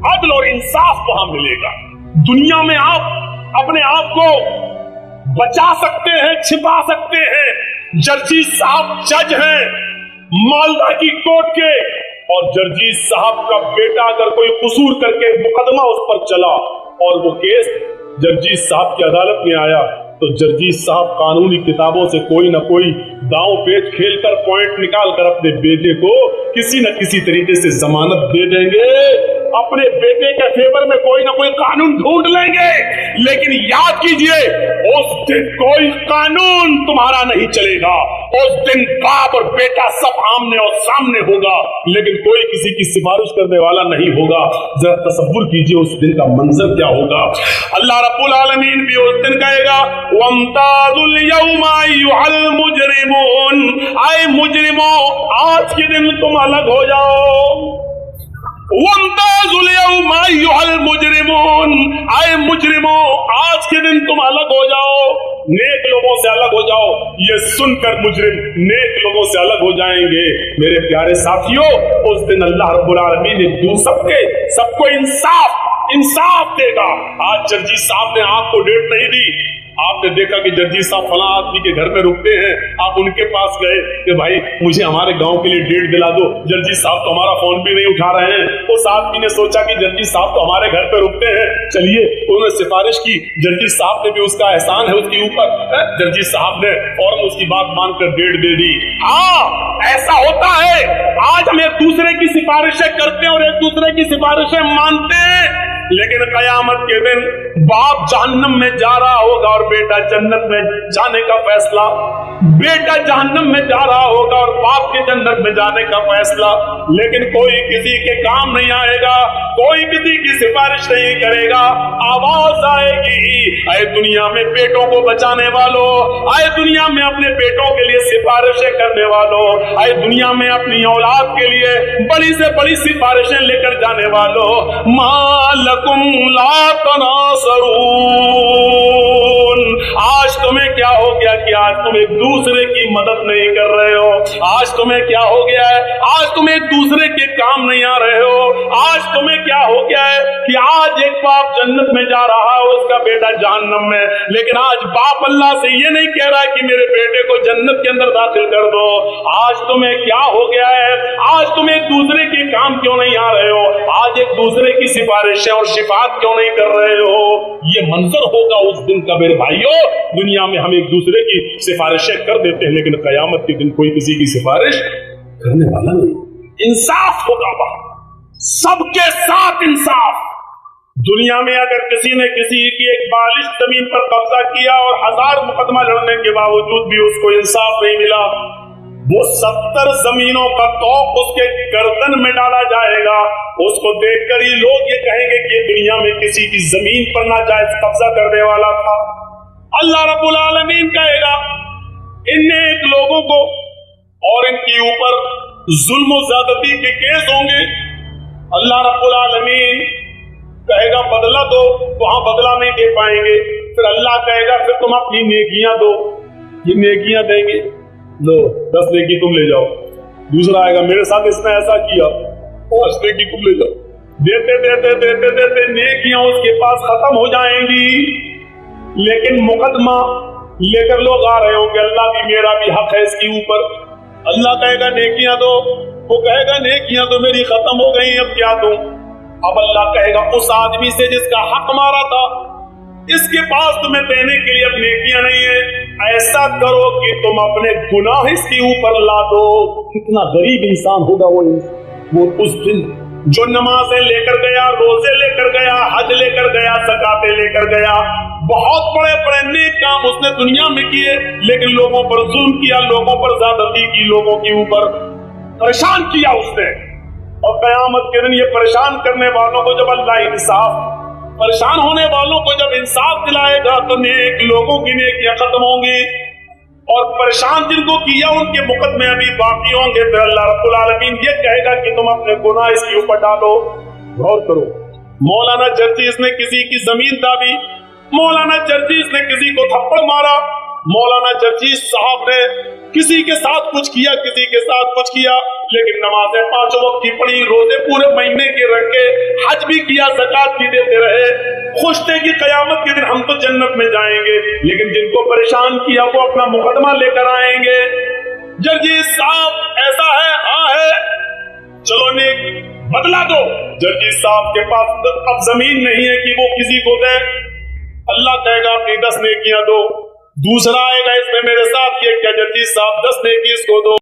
अदल और इंसाफ वहां मिलेगा। दुनिया में आप अपने आप को बचा सकते हैं, छिपा सकते हैं। जर्जी साहब जज हैं मालदा की कोर्ट के, और जर्जी साहब का बेटा अगर कोई कसूर करके मुकदमा उस पर चला और वो केस जर्जी साहब की अदालत में आया, तो जर्जी साहब कानूनी किताबों से कोई ना कोई दांव पेच खेलकर पॉइंट निकाल कर अपने बेटे को किसी न किसी तरीके से जमानत दे देंगे, अपने बेटे के फेवर में कोई ना कोई कानून ढूंढ लेंगे। लेकिन याद कीजिए, उस दिन कोई कानून तुम्हारा नहीं चलेगा। उस दिन बाप और बेटा सब आमने और सामने होगा, लेकिन कोई किसी की सिफारिश करने वाला नहीं होगा। जरा तसव्वुर कीजिए उस दिन का मंजर क्या होगा। अल्लाह रब्बुल आलमीन भी उस दिन कहेगा, वम्ताजुल यौमा अय्युहल मुजरिमून, आए मुजरिमों आज के दिन तुम अलग हो जाओ। वम्ताजुल यौमा अय्युहल मुजरिमून, आए मुजरिमों आज के दिन तुम अलग हो जाओ, नेक लोगों से अलग हो जाओ। ये सुनकर मुजरिम नेक लोगों से अलग हो जाएंगे। मेरे प्यारे साथियों, उस दिन अल्लाह रब्बुल आलमीन ने सबको इंसाफ देगा। आज जर्जी साहब ने आपको डेट नहीं दी, आपने देखा कि जर्जी साहब फला आदमी के घर में रुकते हैं, आप उनके पास गए कि भाई मुझे हमारे गांव के लिए डेट दिला दो। जर्जी साहब तो हमारा फोन भी नहीं उठा रहे हैं। उस आदमी ने सोचा कि जर्जी साहब तो हमारे घर पे रुकते हैं, चलिए उन्होंने सिफारिश की, जर्जी साहब ने भी उसका एहसान है उसके ऊपर, जर्जी साहब ने फौरन उसकी बात मानकर डेट दे दी। हाँ ऐसा होता है। آج ہم ایک دوسرے کی سفارشیں کرتے ہیں اور ایک دوسرے کی سفارشیں مانتے ہیں، لیکن قیامت کے دن باپ جہنم میں جا رہا ہوگا اور بیٹا جنت میں جانے کا فیصلہ، بیٹا جہنم میں جا رہا ہوگا اور باپ کے جنت میں جانے کا فیصلہ، لیکن کوئی کسی کے کام نہیں آئے گا، کوئی کسی کی سفارش نہیں کرے گا۔ آواز آئے گی، اے دنیا میں بیٹوں کو بچانے والوں، اے دنیا میں اپنے بیٹوں کے لیے سفارشیں کرنے والوں، اے دنیا میں اپنی اولاد کے لیے بڑی سے بڑی سفارشیں لے کر جانے والوں، مالکم لا تناصرون، آج تمہیں کیا ہو گیا کہ آج تم ایک دوسرے کی مدد نہیں کر رہے ہو؟ آج تمہیں کیا ہو گیا ہے؟ آج تم ایک دوسرے کے کام نہیں آ رہے ہو؟ آج تمہیں کیا ہو گیا ہے کہ آج ایک باپ جنت میں جا رہا ہے، اس کا بیٹا جہنم میں، لیکن آج باپ اللہ سے یہ نہیں کہہ رہا کہ میرے بیٹے کو جنت کے اندر داخل کر دو۔ آج تمہیں کیا ہو گیا ہے؟ آج تم ایک دوسرے کے کام کیوں نہیں آ رہے ہو؟ آج ایک دوسرے کی سفارشیں اور شفاعت کیوں نہیں کر رہے ہو؟ یہ منظر ہوگا اس دن کا میرے بھائیو۔ دنیا میں ہم ایک دوسرے کی سفارشیں کر دیتے ہیں، لیکن قیامت کے دن کوئی کسی کی سفارش کرنے والا نہیں۔ انصاف ہوگا وہاں، سب کے ساتھ انصاف۔ دنیا میں اگر کسی نے کسی کی ایک بالش زمین پر قبضہ کیا اور 1000 مقدمہ لڑنے کے باوجود بھی اس کو انصاف نہیں ملا، وہ 70 زمینوں کا توق اس کے گردن میں ڈالا جائے گا۔ اس کو دیکھ کر ہی لوگ یہ کہیں گے کہ دنیا میں کسی کی زمین پر ناجائز قبضہ کرنے والا تھا۔ اللہ رب العالمین کہے گا ان نیک لوگوں کو، اور ان کے اوپر ظلم و زیادتی کے کیس ہوں گے، اللہ رب العالمین کہے گا بدلہ دو، وہاں بدلہ نہیں دے پائیں گے۔ پھر اللہ کہے گا پھر تم اپنی نیکیاں دو، یہ نیکیاں دیں گے، لو 10 نیکی تم لے جاؤ۔ دوسرا آئے گا میرے ساتھ اس نے ایسا کیا، 5 نیکی تم لے جاؤ۔ دیتے دیتے دیتے دیتے نیکیاں اس کے پاس ختم ہو جائیں گی، لیکن مقدمہ لے کر لوگ آ رہے ہوں کہ اللہ بھی میرا بھی حق ہے اس کے اوپر۔ اللہ کہے گا نیکیاں دو، وہ کہے گا نیکیاں تو میری ختم ہو گئی، اب کیا دوں؟ اب اللہ کہے گا اس آدمی سے جس کا حق مارا تھا، اس کے پاس تمہیں دینے کے لیے اب نیکیاں نہیں ہے، ایسا کرو کہ تم اپنے گناہ اس کے اوپر لا دو۔ کتنا غریب انسان ہوگا وہ اس دن جو نمازیں لے کر گیا، روزے لے کر گیا، حج لے کر گیا، زکاتیں لے کر گیا، بہت بڑے بڑے نیک کام اس نے دنیا میں کیے، لیکن لوگوں پر ظلم کیا، لوگوں پر زیادتی کی، لوگوں کے اوپر پریشان کیا اس نے۔ اور قیامت کے دن یہ پریشان کرنے والوں کو جب اللہ انصاف، پریشان ہونے والوں کو جب انصاف دلائے گا تو نیک لوگوں کی نیکیاں ختم ہوں گی، اور پریشان جن کو کیا ان کے مقدمے ابھی باقی ہوں گے۔ پھر اللہ رب العالمین یہ کہے گا کہ تم اپنے گناہ اس کے اوپر ڈالو۔ غور کرو، مولانا جرجیس نے کسی کی زمین دابی، مولانا جرجیس نے کسی کو تھپڑ مارا، مولانا جرجیس صاحب نے کسی کے ساتھ کچھ کیا، کسی کے ساتھ کچھ کیا، لیکن نمازیں 5 وقت کی پڑھی، روزے پورے مہینے کے رکھے، حج بھی کیا، زکات بھی دیتے رہے، خوش تھے کہ قیامت کے دن ہم تو جنت میں جائیں گے، لیکن جن کو پریشان کیا وہ اپنا مقدمہ لے کر آئیں گے۔ جرجیس صاحب ایسا ہے، ہاں ہے، چلو نیک بدلا دو۔ جرجیس صاحب کے پاس اب زمین نہیں ہے کہ وہ کسی کو دے، اللہ کہے گا اپنی 10 نیکیاں دو۔ دوسرا آئے گا اس میں میرے ساتھ یہ کیا، جرجیس صاحب 10 نیکی اس کو دو۔